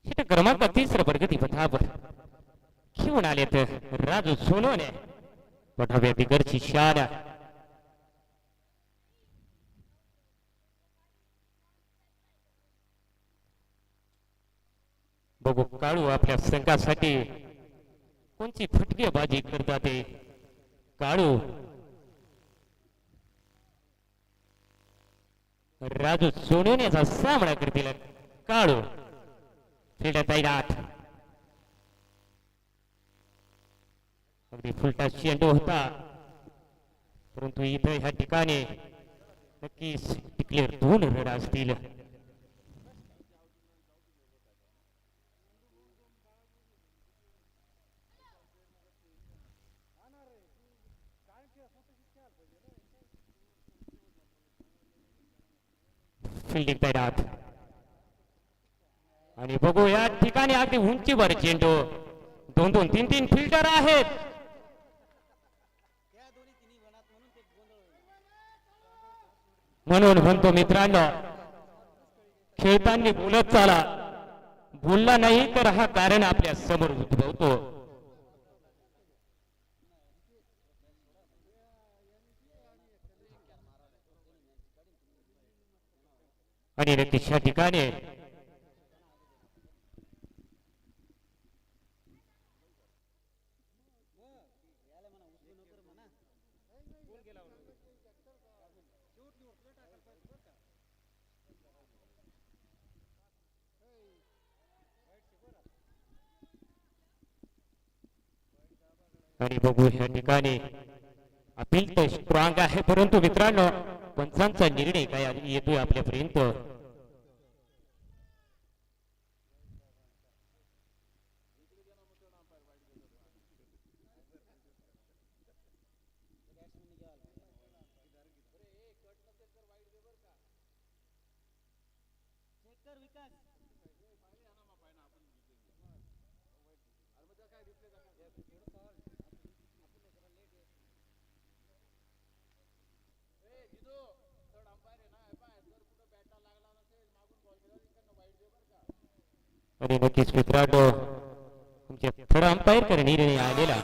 Speaker 1: षटक क्रमांक 3 प्रगती पथावर घेऊन आलेत राजू सोनवणे. पठाव्या बिगरची शान. बघू काळू आपल्या संघासाठी कोणची फटकेबाजी करतात ते. काळू राजू सोनवण्याचा सामना करतील. काळू फील्ड तैनात. अगदी फुलटा चेंडू होता, परंतु इथं ह्या ठिकाणी नक्कीच डिक्लेअर 2 रन असतील. फिल्डिंग तैनात. आणि बघू या ठिकाणी अगदी उंचीवर चेंडू. 2-2 3-3 फिल्डर आहेत. म्हणून म्हणतो मित्रांनो, खेळताना बोलत चाला. बोलला नाही तर हा कारण आपल्या समोर उद्भवतो. आणि नक्कीच या ठिकाणी आणि बघू या ठिकाणी अपील तर स्ट्रॉंग आहे, परंतु मित्रांनो पंचांचा निर्णय काय येतोय आपल्यापर्यंत. आणि नक्कीच मित्रांनो तुमच्या थर्ड अंपायर कडे निर्णय आलेला.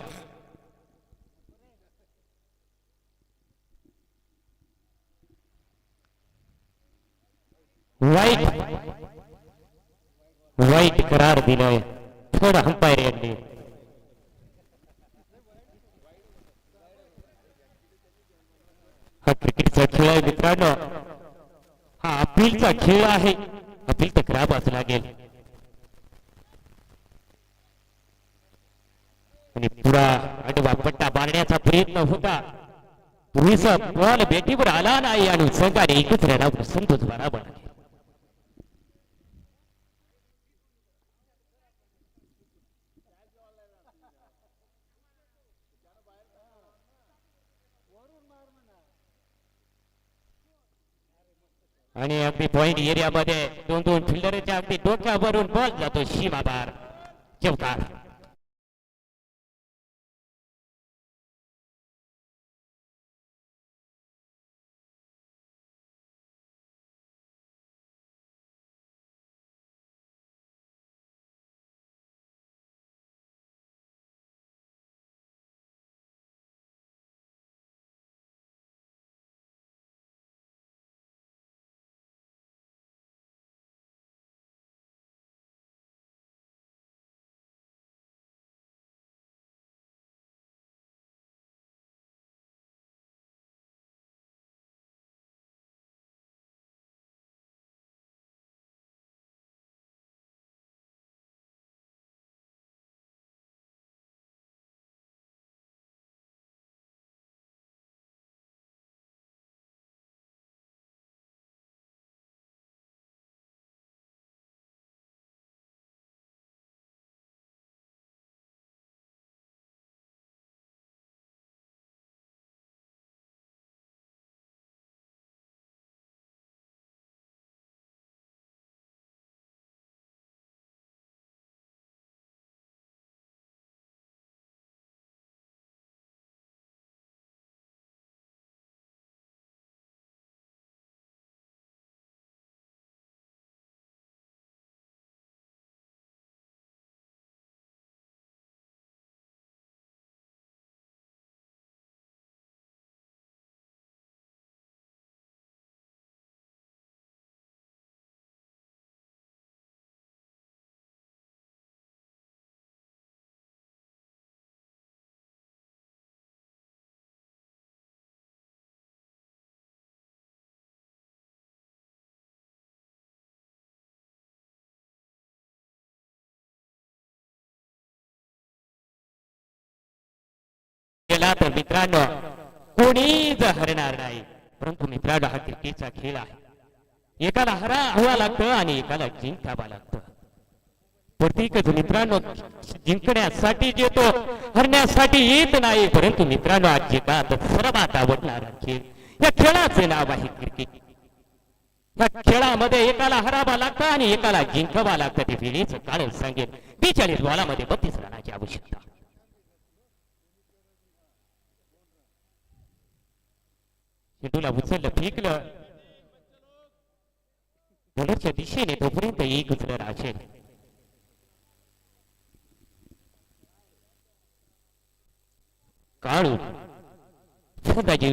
Speaker 1: वाईट करार दिलाय थर्ड अंपायर यांनी. हा क्रिकेटचा खेळ आहे मित्रांनो, हा अपीलचा खेळ आहे. अपील तर करावाच लागेल. आणि पुरा आडवा पट्टा मारण्याचा प्रयत्न होता, पुरेसा बॉल बेटीवर आला नाही आणि संघाने एकच रनावर संतोष बराबर. आणि अगदी पॉइंट एरियामध्ये 2-2 फिल्डरच्या अगदी डोक्यावरून बॉल जातो सीमापार. चौकार. केला तर मित्रांनो कोणीच हरणार नाही. परंतु मित्रांनो हा क्रिकेटचा खेळ आहे. एकाला हरावं लागतं आणि एकाला जिंकावं लागतं. प्रत्येकच मित्रांनो जिंकण्यासाठी येतो, हरण्यासाठी येत नाही. परंतु मित्रांनो आज जगात सर्वात आवडणारा खेळ, या खेळाचे नाव आहे क्रिकेट. या खेळामध्ये एकाला हरावा लागतं आणि एकाला जिंकावं लागतं. ते वेळेचं कारण सांगेल. 42 बॉलामध्ये 32 रनाची आवश्यकता. चेंडूला उचललं, फेकलं बॉलरच्या दिशेने, तोपर्यंत एक उचलर असेल. काळू फलंदाजी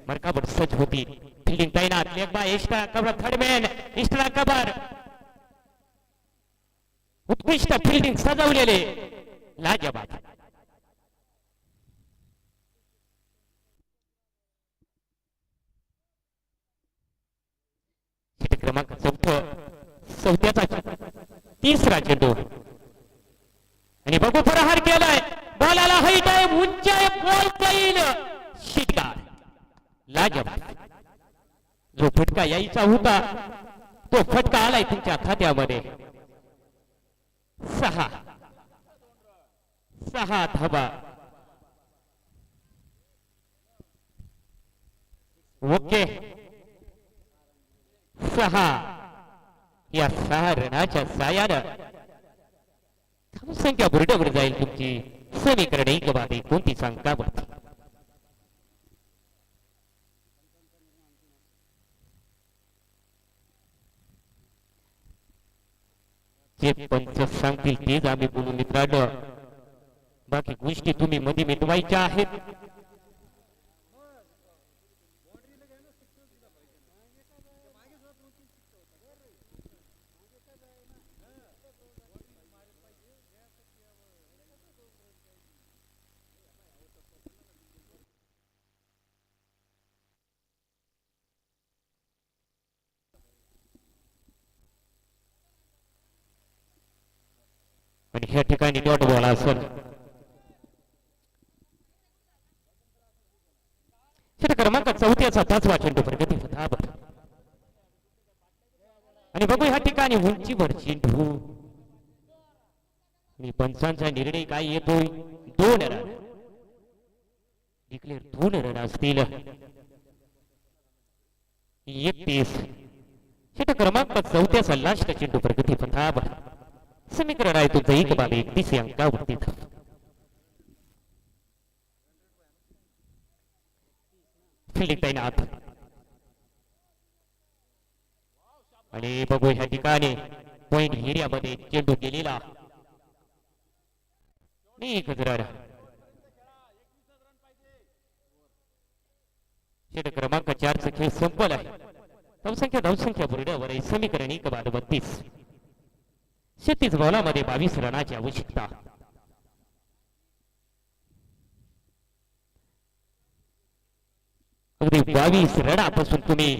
Speaker 1: मरकावर सज्ज होती. फिल्डिंग तैनात, leg bye extra cover, third man extra cover. उत्कृष्ट फिल्डिंग सजवलेले, लाजवाब. क्रमांक 4 तिसरा चेंडू आणि बघू प्रहार केलाय. बॉलाला हाईट आहे, उंच आहे, बॉल जाईल षटकार. लाजवाब. जो फटका यायचा होता तो फटका आलाय तुमच्या खात्यामध्ये. 6 धाबा. ओके 6 या 6 रनाच्या साह्यानं संख्या बुरड्यावर जाईल तुमची. समीकरण 1/29 अंकावरती. जे पंच सांगतील तेच आम्ही बोलू मित्रांनो. बाकी गोष्टी तुम्ही मध्ये मिटवायच्या आहेत. आणि ह्या ठिकाणी डॉट बॉल असेल. क्रमांक 4 5वा चेंडू प्रगती फताबत. आणि बघू ह्या ठिकाणी उंचीवर चेंडू आणि पंचांचा निर्णय काय येतोय. 2 रन डिक्लेअर. 2 रन असतील. 31 क्रमांक 4 लास्ट चेंडू प्रगती फताबत. समीकरण आहे तुमचं 1/31 अंकावरती. फिल्डिंग तैनात आणि बघू ह्या ठिकाणी पॉइंट एरियामध्ये चेंडू गेलेला. क्रमांक 4 खेळ संपल आहे. धावसंख्या बुरड्यावर आहे. समीकरण 1/32. 36 बॉलामध्ये 22 रनाची आवश्यकता. अगदी 22 रनापासून तुम्ही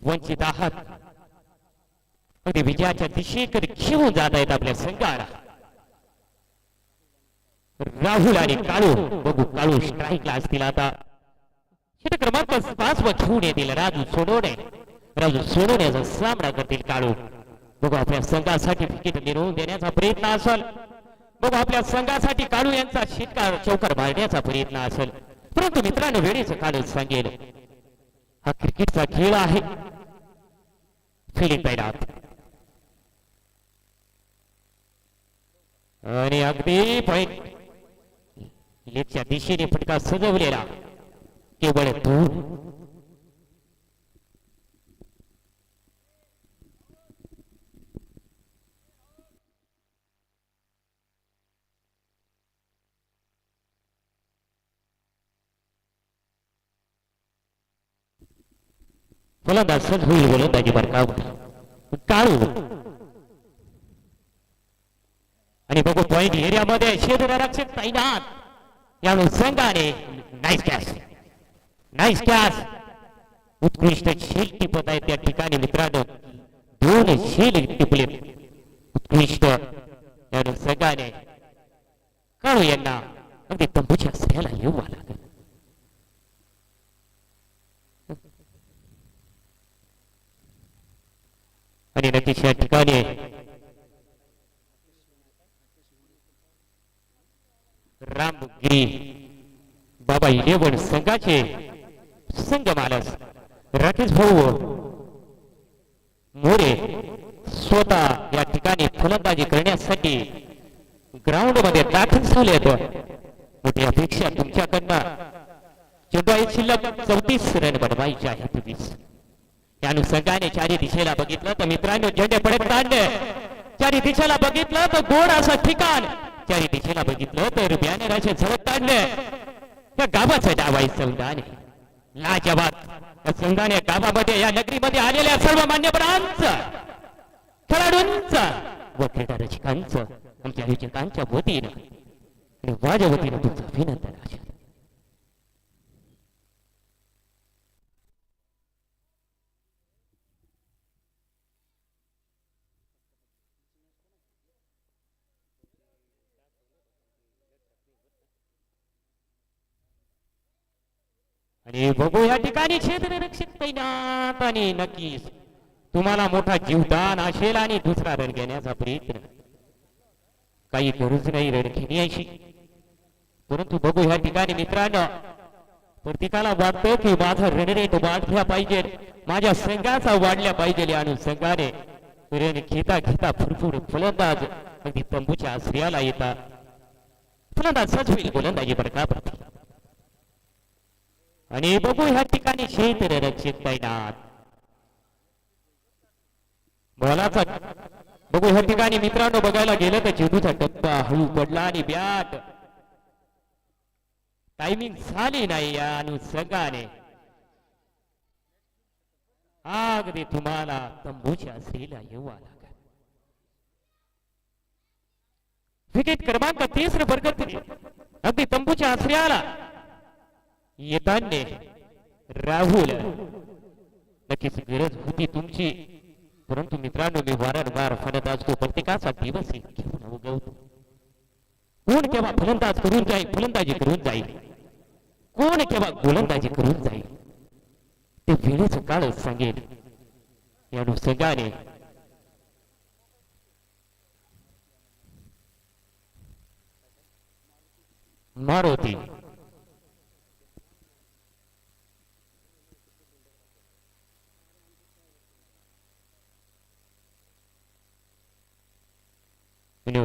Speaker 1: वंचित आहात. अगदी विजयाच्या दिशेकडे घेऊन जात आहेत आपल्या संघाला. राहुल आणि काळू. बघू काळू स्ट्राईकला असतील आता. क्रमांक 5 वर घेऊन येतील राजू सोनवणे. राजू सोनवण्याचा सामना करतील काळू. बघू आपल्या संघासाठी विकेट मिळवून देण्याचा प्रयत्न असेल. बघू आपल्या संघासाठी काळू यांचा षटकार चौकार मारण्याचा प्रयत्न असेल. परंतु मित्रांनो वेळेचं काळू सांगेल. हा क्रिकेटचा खेळ आहे. फिल्डिंग तैनात आणि अगदी पॉइंट लेगच्या दिशेने फटका सजवलेला. केवळ दूर. फलंदाज सज्ज होईल. गोलंदाजी बरकावून काळू आणि बघू पॉइंट एरियामध्ये क्षेत्ररक्षक तैनात. यावेळी संघाने नाईस कॅच. उत्कृष्ट शेल टिपत आहे त्या ठिकाणी मित्रांनो. 2 शेल टिपले उत्कृष्ट. यावेळी संघाने काळू यांना अगदी तंबूच्या स्त्रियाला येऊ आला. आणि नक्कीच या ठिकाणी रामगिरी बाबा इलेवन संघाचे संघ मालक राकेश भाऊ मोरे स्वतः या ठिकाणी फलंदाजी करण्यासाठी ग्राउंड मध्ये दाखल झाले. मोठी अपेक्षा तुमच्याकडनं चेंडू शिल्लक 34 रन बनवायचे आहे. 20 या अनुषंगाने चारी दिशेला बघितलं तर मित्रांनो झेंडे पडत काढले. चारी दिशेला बघितलं तर गोड असं ठिकाण, चारी दिशेला बघितलं तर बॅनराचे झळक काढले. त्या गावाचं डाव आहे संघाने लाजवाब. त्या संघाने गावामध्ये या नगरीमध्ये आलेल्या सर्व मान्यवरांचं, खेळाडूंचं व क्रीडा रसिकांचं आमच्या आयोजकांच्या वतीनं आणि माझ्या वतीनं तुमचं अभिनंदन आहे. आणि बघू या ठिकाणी क्षेत्ररक्षक तैनात आणि नक्कीच तुम्हाला मोठा जीवदान असेल आणि दुसरा रन घेण्याचा प्रयत्न. काही गरज नाही रन घेण्याची, परंतु बघू या ठिकाणी मित्रांनो प्रत्येकाला वाटतं की माझा रन रेट वाढल्या पाहिजे, माझ्या संघाचा वाढल्या पाहिजे. आणि संघाने रन घेता घेता फुरफुर फलंदाज अगदी तंबूच्या आश्रयाला येतात. फलंदाज सजवील गोलंदाजी बरकापरती. आणि बघू ह्या ठिकाणी क्षेत्ररक्षक तैनात. बॉलाचा बघू ह्या ठिकाणी मित्रांनो बघायला गेलं तर चेंडूचा टप्पा हळू पडला आणि बॅट टायमिंग झाली नाही या अनुषंगाने अगदी तुम्हाला तंबूच्या श्रीला येऊ आला. विकेट क्रमांक 30 बरकत अगदी तंबूच्या आश्रयाला येताना राहुल. नक्कीच गरज होती तुमची, परंतु मित्रांनो मी वारंवार फलंदाज तो प्रत्येकाचा दिवस घेऊन उगवतो. कोण केव्हा फलंदाज करून जाईल, फलंदाजी करून जाईल, कोण केव्हा गोलंदाजी करून जाईल ते वेळेच काळ सांगेल. या अनुषंगाने मारुती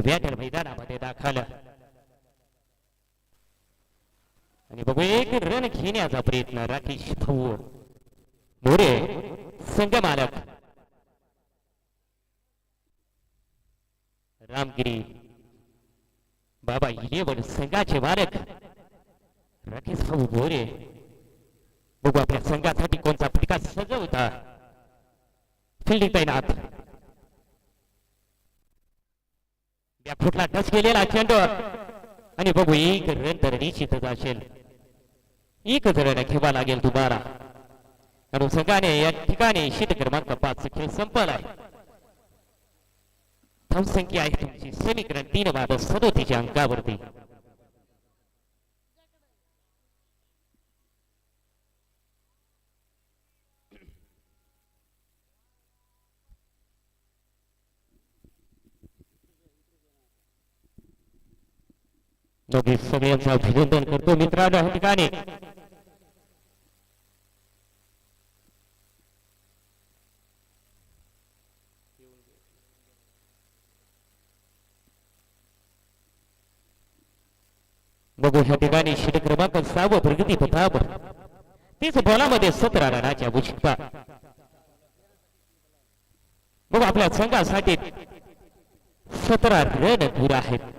Speaker 1: बॅटर मैदानामध्ये दाखल. आणि बघू एक रन घेण्याचा प्रयत्न राकेश भाऊ मोरे संघ मालक रामगिरी बाबा इलेवन संघाचे मालक राकेश भाऊ मोरे. बघू आपल्या संघासाठी कोणता फटका सजवता. फिल्डिंग तैनात. फुटला टच केलेला चेंडू आणि बघू एक रन तर निश्चितच असेल. एक रन घ्यावा लागेल तुम्हाला. अनुषंगाने या ठिकाणी शीट क्रमांक 5 खेळ संपला आहे. धावसंख्या आहे तुमची समीकरण 3 अंकावरती. दोघी सगळ्यांचं अभिनंदन करतो मित्रांनो. या ठिकाणी बघू ह्या ठिकाणी षट क्रमांक 6 प्रगती पथावर 30 बॉलामध्ये 17 रनाच्या आवश्यकता. बघू आपल्या संघासाठी 17 रन दूर आहेत.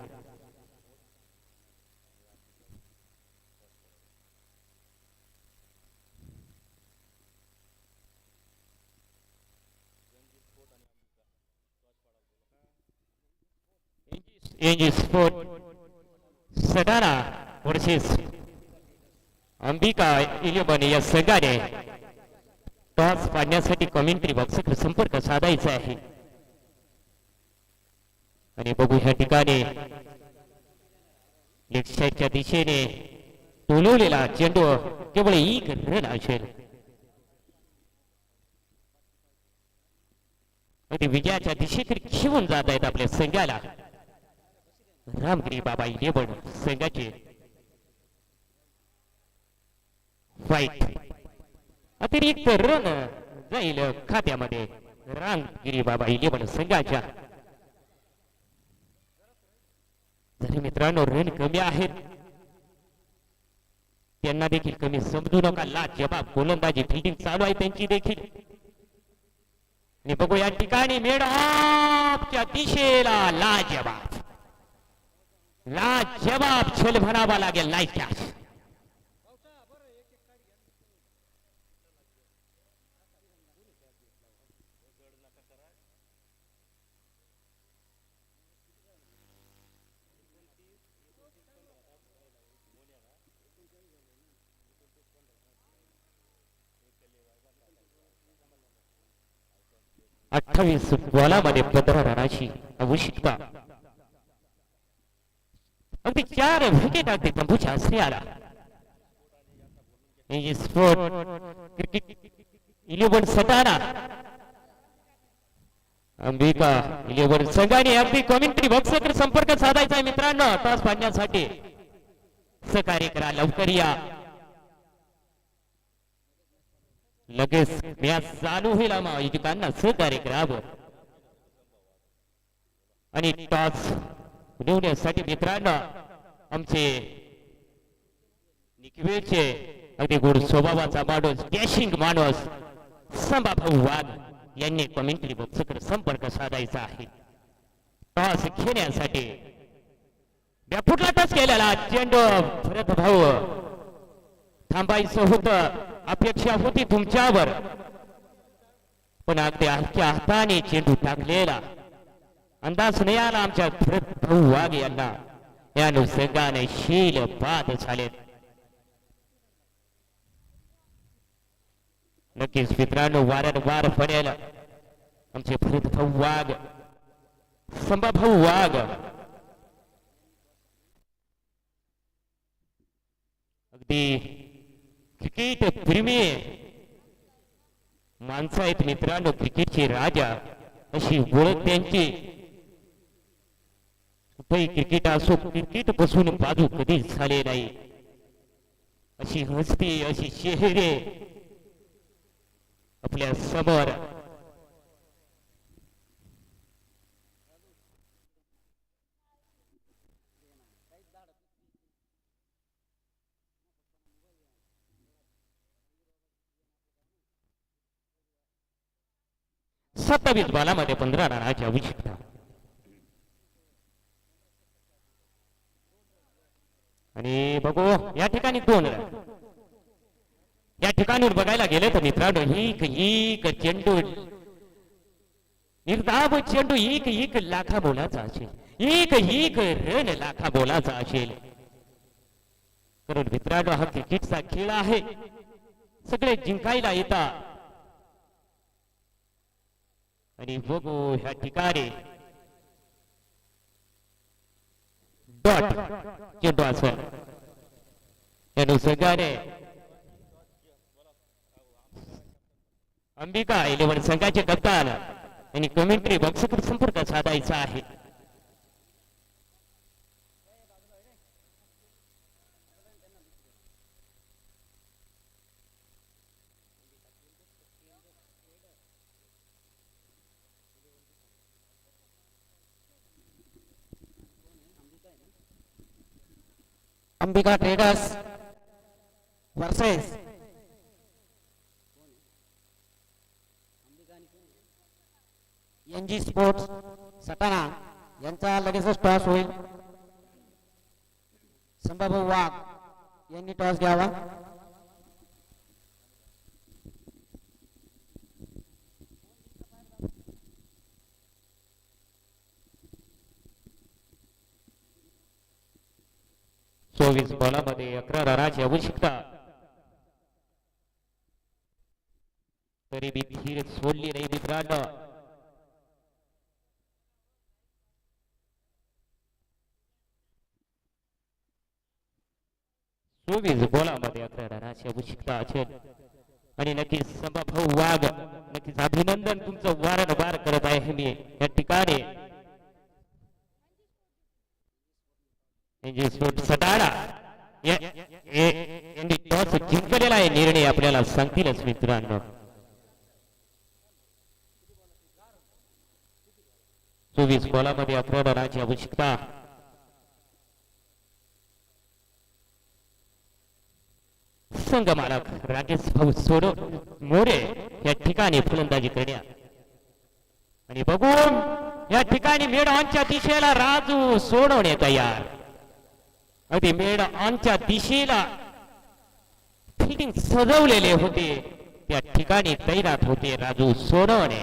Speaker 1: NG sport Satana versus Ambika eleven या संघाने टॉस पाडण्यासाठी कॉमेंट्री बॉक्सकडे संपर्क साधायचा आहे. आणि बघू ह्या ठिकाणी लेग साईडच्या दिशेने टोलवलेला चेंडू केवळ एक रन असेल. अगदी विजयाच्या दिशेकडे घेऊन जात आहेत आपल्या संघाला. रामगिरी बाबा इलेवन संघाचे फाईट अतिरिक्त रन जाईल खात्यामध्ये रामगिरी बाबा इलेवन संघाच्या. जरी मित्रांनो रन कमी आहेत त्यांना देखील कमी समजू नका. लाजवाब गोलंदाजी फिल्डिंग चालू आहे त्यांची देखील. आणि बघू या ठिकाणी मेडॉपच्या दिशेला लाजवाब लाजवाब छल म्हणावा लागेल. नाही कॅच 28 बॉलामध्ये 15 रनाची आवश्यकता. अगदी 4 विकेट अगदी तंबूच्या आश्रयाला. स्पोर्ट क्रिकेट 11 सटाणा अंबिका 11 संघाने अगदी कॉमेंट्री बॉक्सकडे संपर्क साधायचा आहे मित्रांनो. तास पाडण्यासाठी सहकार्य करा, लवकर या. लगेच मॅच चालू होईल. आयोजकांना सहकार्य करावं. आणि टॉस उडवण्यासाठी मित्रांनो आमचे निकवेचे अगदी गोड स्वभावाचा माणूस डॅशिंग माणूस संभाभाऊ वाघ यांनी कमेंट्री बॉक्सकडे संपर्क साधायचा आहे. टॉस घेण्यासाठी बॅफुटला टॉस केलेला चेंडू भरत भाऊ थांबायचं होतं. अपेक्षा होती तुमच्यावर पण अगदी हलक्या हाताने चेंडू टाकलेला. अंदाज नाही आला आमच्या भरत भाऊ वाघ यांना. या अनुषंगाने शील बाद झालेत. नक्कीच मित्रांनो वारंवार पडेल आमचे भरत भाऊ वाघ संभाभाऊ वाघ. अगदी क्रिकेट प्रेमी माणसं आहेत मित्रांनो. क्रिकेटचे राजा अशी ओळख त्यांची. कुठेही क्रिकेट असो क्रिकेट पासून बाजू कधीच झाले नाही. अशी हस्ती अशी चेहरे आपल्या समोर. सत्तावीस बॉलामध्ये 15 रनाची आवश्यकता. आणि बघू या ठिकाणी 2 रन. या ठिकाणून बघायला गेले तर मित्रांनो एक चेंडू निर्धाव चेंडू एक लाखा बोलाचा असेल. एक रन लाखा बोलाचा असेल. कारण मित्रांनो हा क्रिकेटचा खेळ आहे. सगळे जिंकायला येतात. आणि बघू ह्या ठिकाणी डॉट चेंडू असेल. या अनुषंगाने अंबिका 11 संघाचे कप्तान आणि कमेंट्री बॉक्सकडे संपर्क साधायचा आहे.
Speaker 2: Ambika traders versus NG sports Satana यांचा लगेचच टॉस होईल. संभाभाऊ वाघ यांनी टॉस घ्यावा.
Speaker 1: चोवीस बॉलामध्ये 11 रनाची आवश्यकता. तरी मी धीर सोडली नाही मित्रांनो. 24 बॉलामध्ये 11 रनाची आवश्यकता असेल आणि नक्कीच संभाभाऊ वाघ नक्कीच अभिनंदन तुमचं वारंवार करत आहे मी या ठिकाणी सटाडा यांनी टॉस जिंकलेला आहे निर्णय आपल्याला सांगतीलच मित्रांनो 24 बॉलामध्ये 11 रनाची आवश्यकता संघ मालक राकेश भाऊ सोडो मोरे या ठिकाणी फलंदाजी करण्या आणि बघून या ठिकाणी मेड ऑनच्या दिशेला राजू सोडवणे तयार अगदी मेड ऑनच्या दिशेला फिटिंग सजवलेले होते त्या ठिकाणी तैनात होते राजू सोडवणे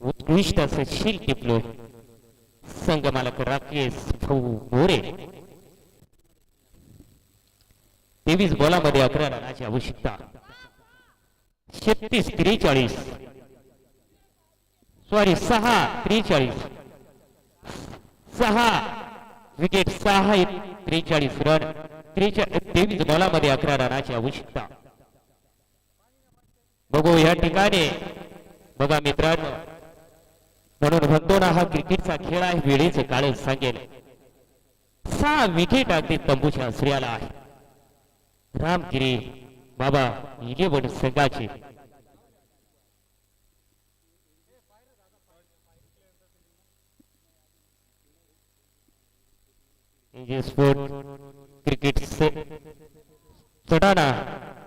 Speaker 1: उत्कृष्ट असं शील टिपलो संघ मालक राकेश भाऊ मोरे 23 बॉलामध्ये 11 रनाची आवश्यकता 36-43 सॉरी 6-43 6 विकेट 6-43 रन 23 बॉलामध्ये 11 रनाची आवश्यकता बघू या ठिकाणी बघा मित्रांनो म्हणून म्हणतो ना हा क्रिकेटचा खेळ आहे वेळेचं काळ सांगेल 6 विकेट अगदी तंबूच्या श्रेयाला आहे रामगिरी बाबा 11 संघाचे स्पोर्ट क्रिकेट सटाणा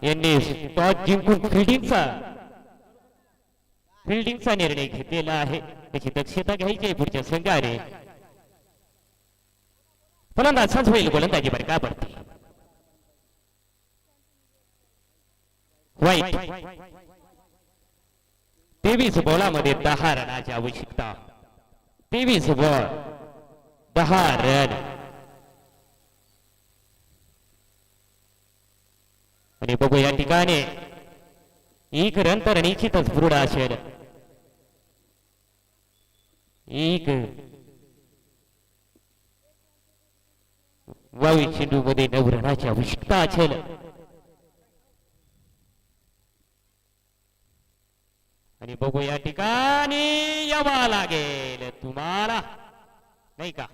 Speaker 1: यांनी टॉस जिंकून फिल्डिंगचा निर्णय घेतलेला आहे त्याची दक्षता घ्यायची आहे पुढच्या संघाने फलंदाज संच होईल गोलंदाजी बरं का पडते वाईट 23 बॉलामध्ये 10 रनाची आवश्यकता 23 बॉल 10 रन आणि बघू या ठिकाणी 1 रन तर निश्चितच पुढे असेल 22 चेंडू मध्ये 9 रनाची आवश्यकता असेल आणि बघू या ठिकाणी यावा लागेल तुम्हाला नाही का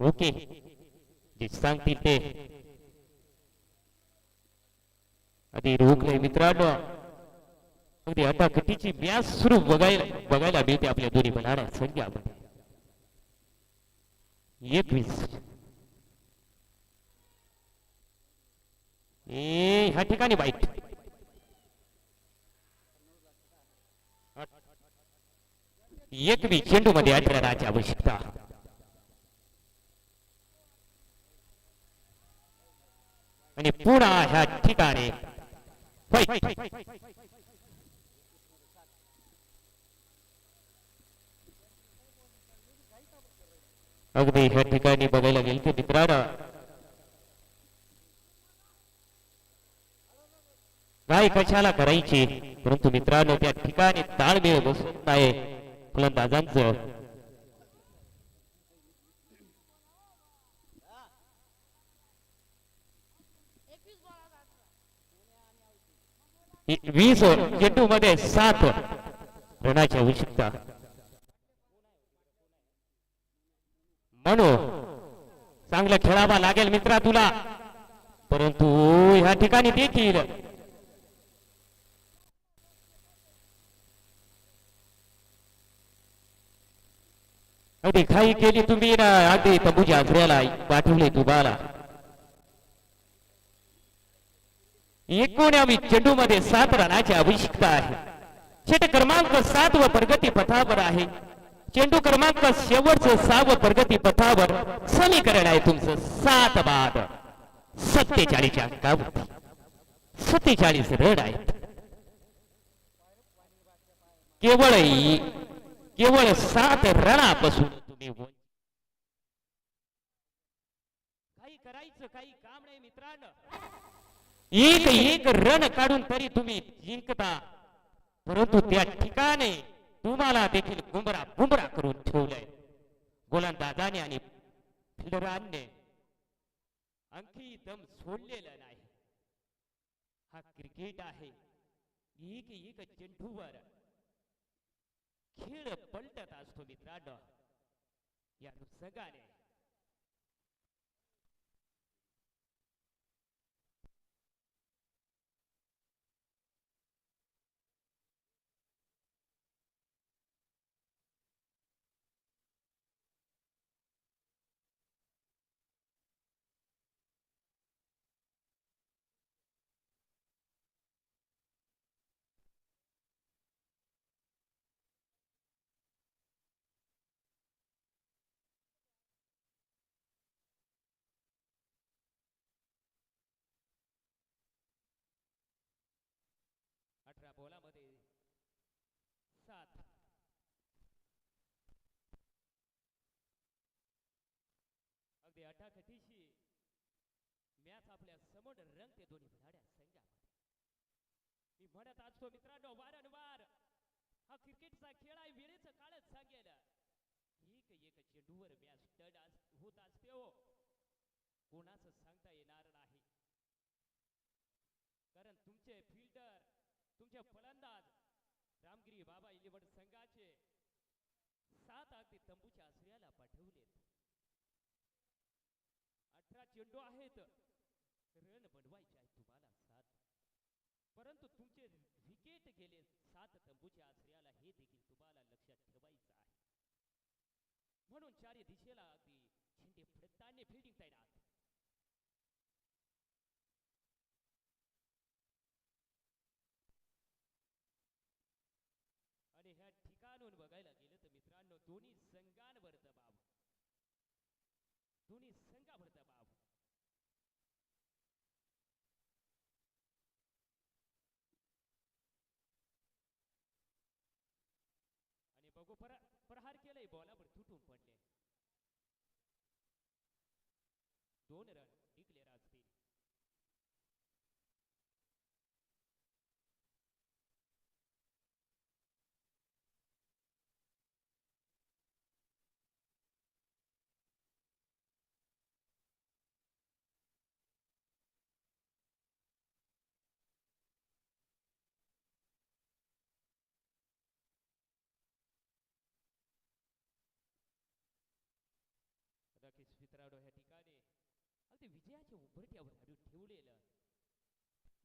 Speaker 1: ओके जे सांगतील ते आधी रोखले मित्रांनो अगदी अटाकटीची मॅच सुरू बघायला मिळते आपल्या दोन्ही बनाड्या संघामध्ये 21 ह्या ठिकाणी वाईट चेंडू मध्ये 18 रनाची आवश्यकता आणि पुन्हा ह्या ठिकाणी अगदी ह्या ठिकाणी बघायला गेल की मित्रांनो काय कशाला करायची परंतु मित्रांनो त्या ठिकाणी ताळमेळ बसत आहे फलंदाजांचं वीस चेंडू मध्ये 7 रनाची आवश्यकता म्हणून चांगलं खेळावा लागेल मित्रा तुला परंतु ह्या ठिकाणी देखील अगदी घाई केली तुम्ही ना अगदी तंबूच्या आजऱ्याला पाठवले तुम्हाला 19व्या चेंडू मध्ये 7 रनाची आवश्यकता आहे षटक क्रमांक 7 व प्रगती पथावर आहे चेंडू क्रमांक शेवटचं 6 प्रगती पथावर समीकरण आहे तुमचं 7 बाद 47 अंकावरती 47 रन आहेत केवळ 7 रनापासून तुम्ही काही करायचं काही काम नाही मित्रांनो एक रन काढून तरी तुम्ही जिंकता परंतु त्या ठिकाणी तुम्हाला देखील गुमरा करून ठेवलंय गोलंदाजाने आणि फिल्डरांनी आणखी दम सोडलेला नाही. हा क्रिकेट आहे. एक एक चेंडूवर खेळ पलटत असतो मित्रांनो. या अनुषंगाने अठरा बोलामध्ये 7. अगदी अटाकटीशी मॅच आपल्या समोर रंगते दोन्ही खेळाड्या संघामध्ये. मी म्हणत असतो मित्रांनो वारंवार, हा क्रिकेटचा खेळ आहे. वेळेचं काळच सांगेल. एक एक चेंडूवर मॅच टर्न होत असते हो. कोणाचं सांगता येणार नाही. कारण तुमचे फिल्डर, तुमचे फलंदाज रामगिरी बाबा इलेव्हन संघाचे 7 अगदी तंबूच्या आश्रयाला पाठवलेत. 18 चेंडू आहेत. रन बनवायचे आहेत तुम्हाला 7. परंतु तुमचे विकेट गेले 7 तंबूच्या आश्रयाला, हे देखील तुम्हाला लक्षात ठेवायचं आहे. म्हणून चारी दिशेला अगदी झेंडे फडकताना फिल्डिंग तैनात. आणि ह्या ठिकाणून बघायला गेलं तर मित्रांनो दोन्ही संघांवर दबाव, दोन्ही संघावर दबाव. आणि बघू प्रहार केलाय, बॉलावर तुटून पडले. 2 रन डिक्लेअर असतील. नक्कीच मित्रांनो ह्या ठिकाणी अगदी विजयाच्या उंबरठ्यावर हाडून ठेवलेलं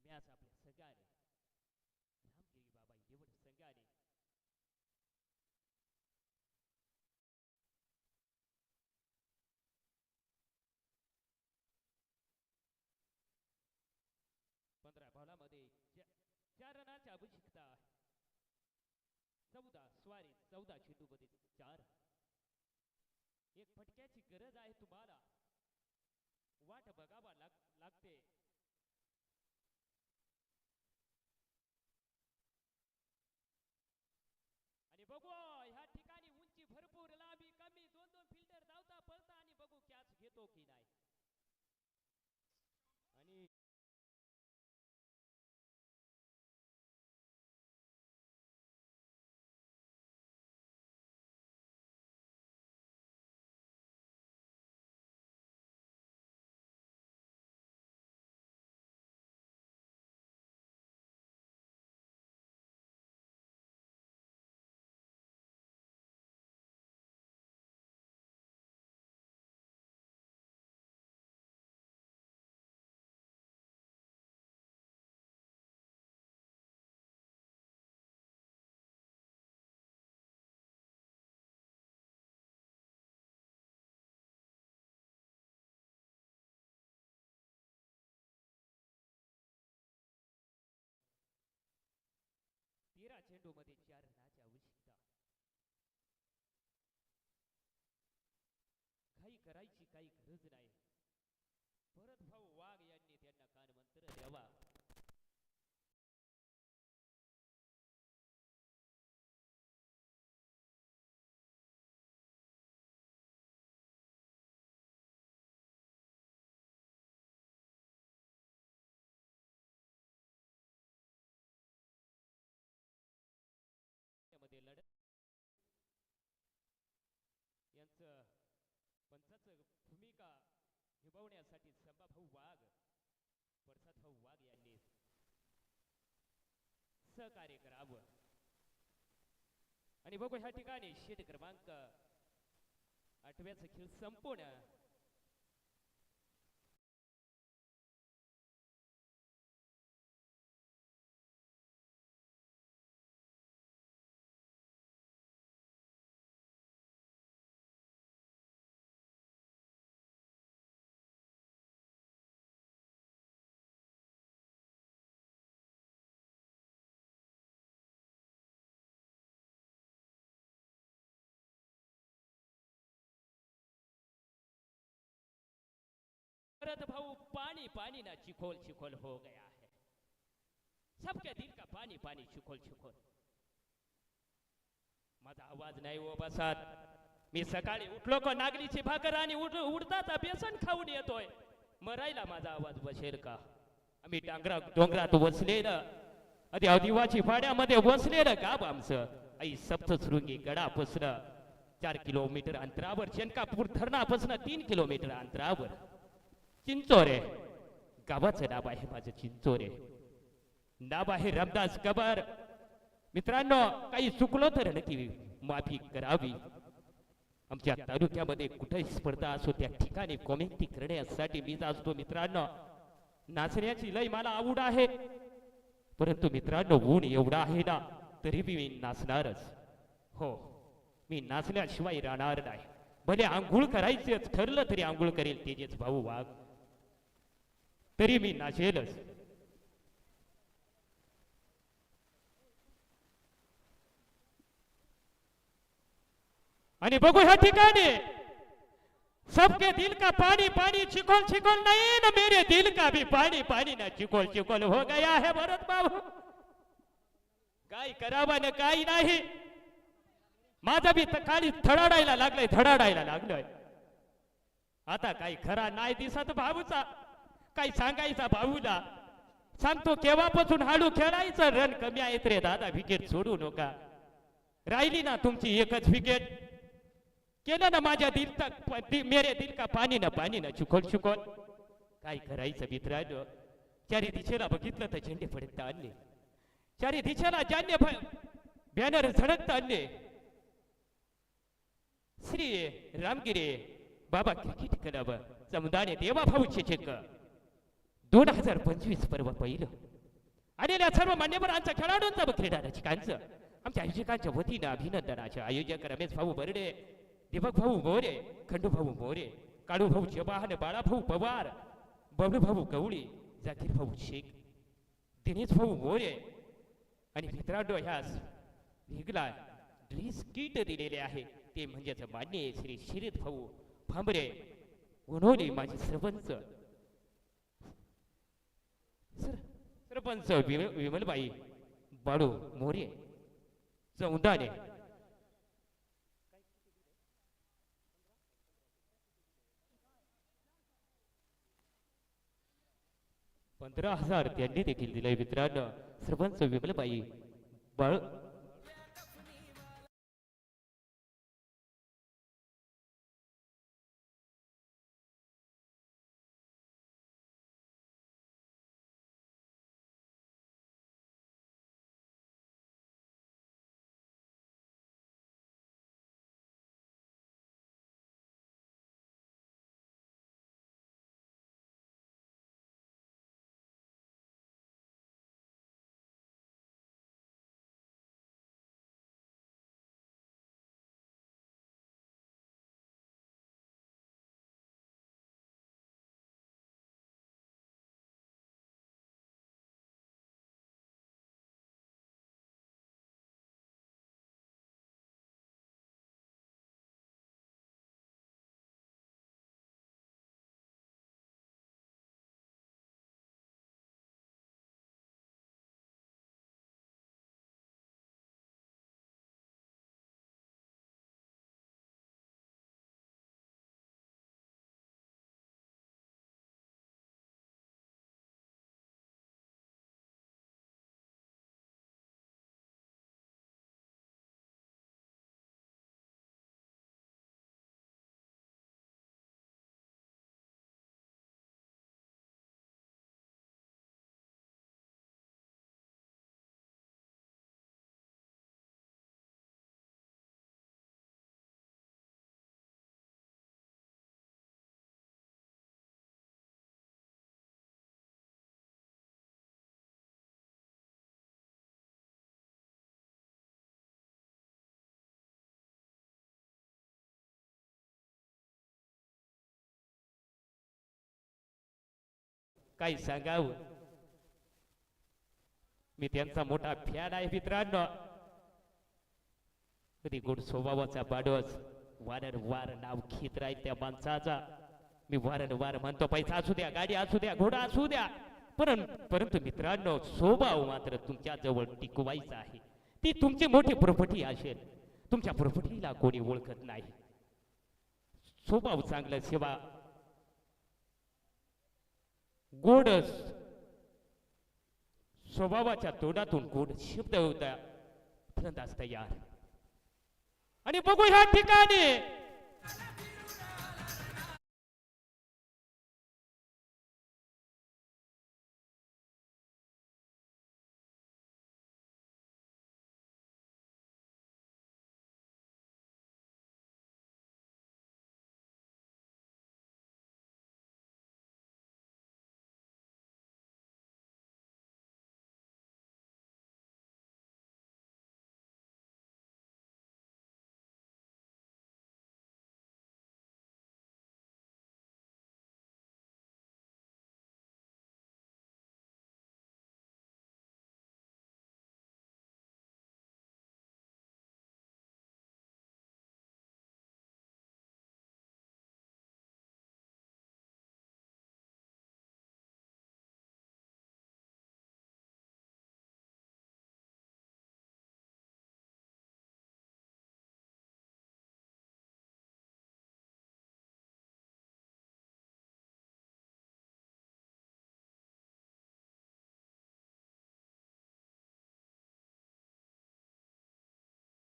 Speaker 1: मॅच आपल्या संघाने, रामगिरी बाबा इलेव्हन संघाने. पंधरा बॉलामध्ये 4 रनाची आवश्यकता. 14 स्वारी 14 चेंडूमध्ये 4. एक फटक्याची गरज आहे तुम्हाला. वाट बघावा लागते. आणि बघू ह्या ठिकाणी उंची भरपूर, लांबी कमी, 2-2 फिल्डर धावता पळता आणि बघू कॅच घेतो की नाही. आणि तेरा चेंडू मध्ये 4 रनाची आवश्यकता. काही करायची काही गरज नाही. भरत भाऊ वाघ यांनी त्यांना कानमंत्र द्यावा. मध्ये लढत यांचं निभवण्यासाठी संभाभाऊ वाघ प्रसादभाऊ वाघ यांनी सहकार्य करावं. आणि बघू ह्या ठिकाणी शीट क्रमांक 8व्याचा खेळ संपूर्ण भरत भाऊ पानी पानी ना चिखोल चिखोल हो गया है. सबके दिल का पानी पानी चिखोल चिखोल. माझा आवाज नाही हो बसात. मी सकाळी उठलो का नागलीची भाकर आणि उडताचा बेसन खाऊन येतोय. मरायला माझा आवाज बसेल का? आम्ही डोंगरात बसलेलं आधी आदिवासी फाड्यामध्ये बसलेलं गाव आमचं. आई सप्तशृंगी गडापासून 4 किलोमीटर अंतरावर, चेनकापूर धरणापासून 3 किलोमीटर अंतरावर चिंचोरे गावाचं नाव आहे माझं. चिंचोरे नाव आहे रामदास कबर. मित्रांनो, काही चुकलो तर नक्की माफी करावी. आमच्या तालुक्यामध्ये कुठेही स्पर्धा असो त्या ठिकाणी कॉमेंटी करण्यासाठी मी असतो. मित्रांनो, नाचण्याची लय मला आवड आहे, परंतु मित्रांनो ऊन एवढा आहे ना तरी मी नाचणारच. हो, मी नाचल्याशिवाय राहणार नाही. भले आंघोळ करायचं ठरलं तरी आंघोळ करेल तेजेच भाऊ वाघ, तरी मी नाचेलच. आणि बघू ह्या ठिकाणी सबके दिल का पानी पानी चिकोल चिकोल नहीं ना मेरे दिल का भी पानी पानी ना चिकोल चिकोल हो गया है भरत बाबू. काय करावा ना काही नाही. माझा बी काळी धडाडायला लागलंय. आता काही खरा नाही दिसत भाऊचा. काही सांगायचा भाऊला सांगतो केव्हापासून हाडू खेळायचं. रन कमी आहेत रे दादा, विकेट सोडू नका. राहिली ना तुमची एकच विकेट. केलं ना माझ्या मेरे दिल का पाणी ना चुकोल चुकोल. काय करायचं मित्रांनो, चारी दिशेला बघितलं तर झेंडे फडकता आणले. चारी दिशेला जान्य बॅनर झडकता आणले. श्री रामगिरे बाबा क्रिकेट क्लब समुदाय देवा भाऊचे चेक 2025 पर्व पहिलं. आलेल्या सर्व मान्यवरांचा खेळाडूंचा व क्रीडा रसिकांचं आमच्या आयोजकांच्या वतीनं अभिनंदनाचे. आयोजक रमेश भाऊ बर्डे, दीपक भाऊ मोरे, खंडू भाऊ मोरे, काळू भाऊ जवाहन, बाळा भाऊ पवार, बबलू भाऊ गवळी, जाकीर भाऊ शेख, दिनेश भाऊ मोरे. आणि मित्रांनो, ह्यास वेगळा ड्रेस किट दिलेले आहे ते म्हणजेच मान्य श्री शिरीत भाऊ भांबरे उन्होंने माझे सरपंच विमलबाई बाळू मोरे चौंदाने 15,000 त्यांनी देखील दिले. मित्रांनो, सरपंच विमलबाई बाळू काय सांगावं. मी त्यांचा मोठा फॅन आहे मित्रांनो. कधी गोड स्वभावाचा माणूस, वारंवार नाव घेत राहील त्या माणसाचा. मी वारंवार म्हणतो, पैसा असू द्या, गाडी असू द्या, घोडा असू द्या, परंतु मित्रांनो स्वभाव मात्र तुमच्या जवळ टिकवायचा आहे. ती तुमची मोठी प्रॉपर्टी असेल, तुमच्या प्रॉपर्टीला कोणी ओळखत नाही. स्वभाव चांगला, सेवा गोड, स्वभावाच्या तोंडातून गोड शब्द होता फलंदाज तयार. आणि बघू ह्या ठिकाणी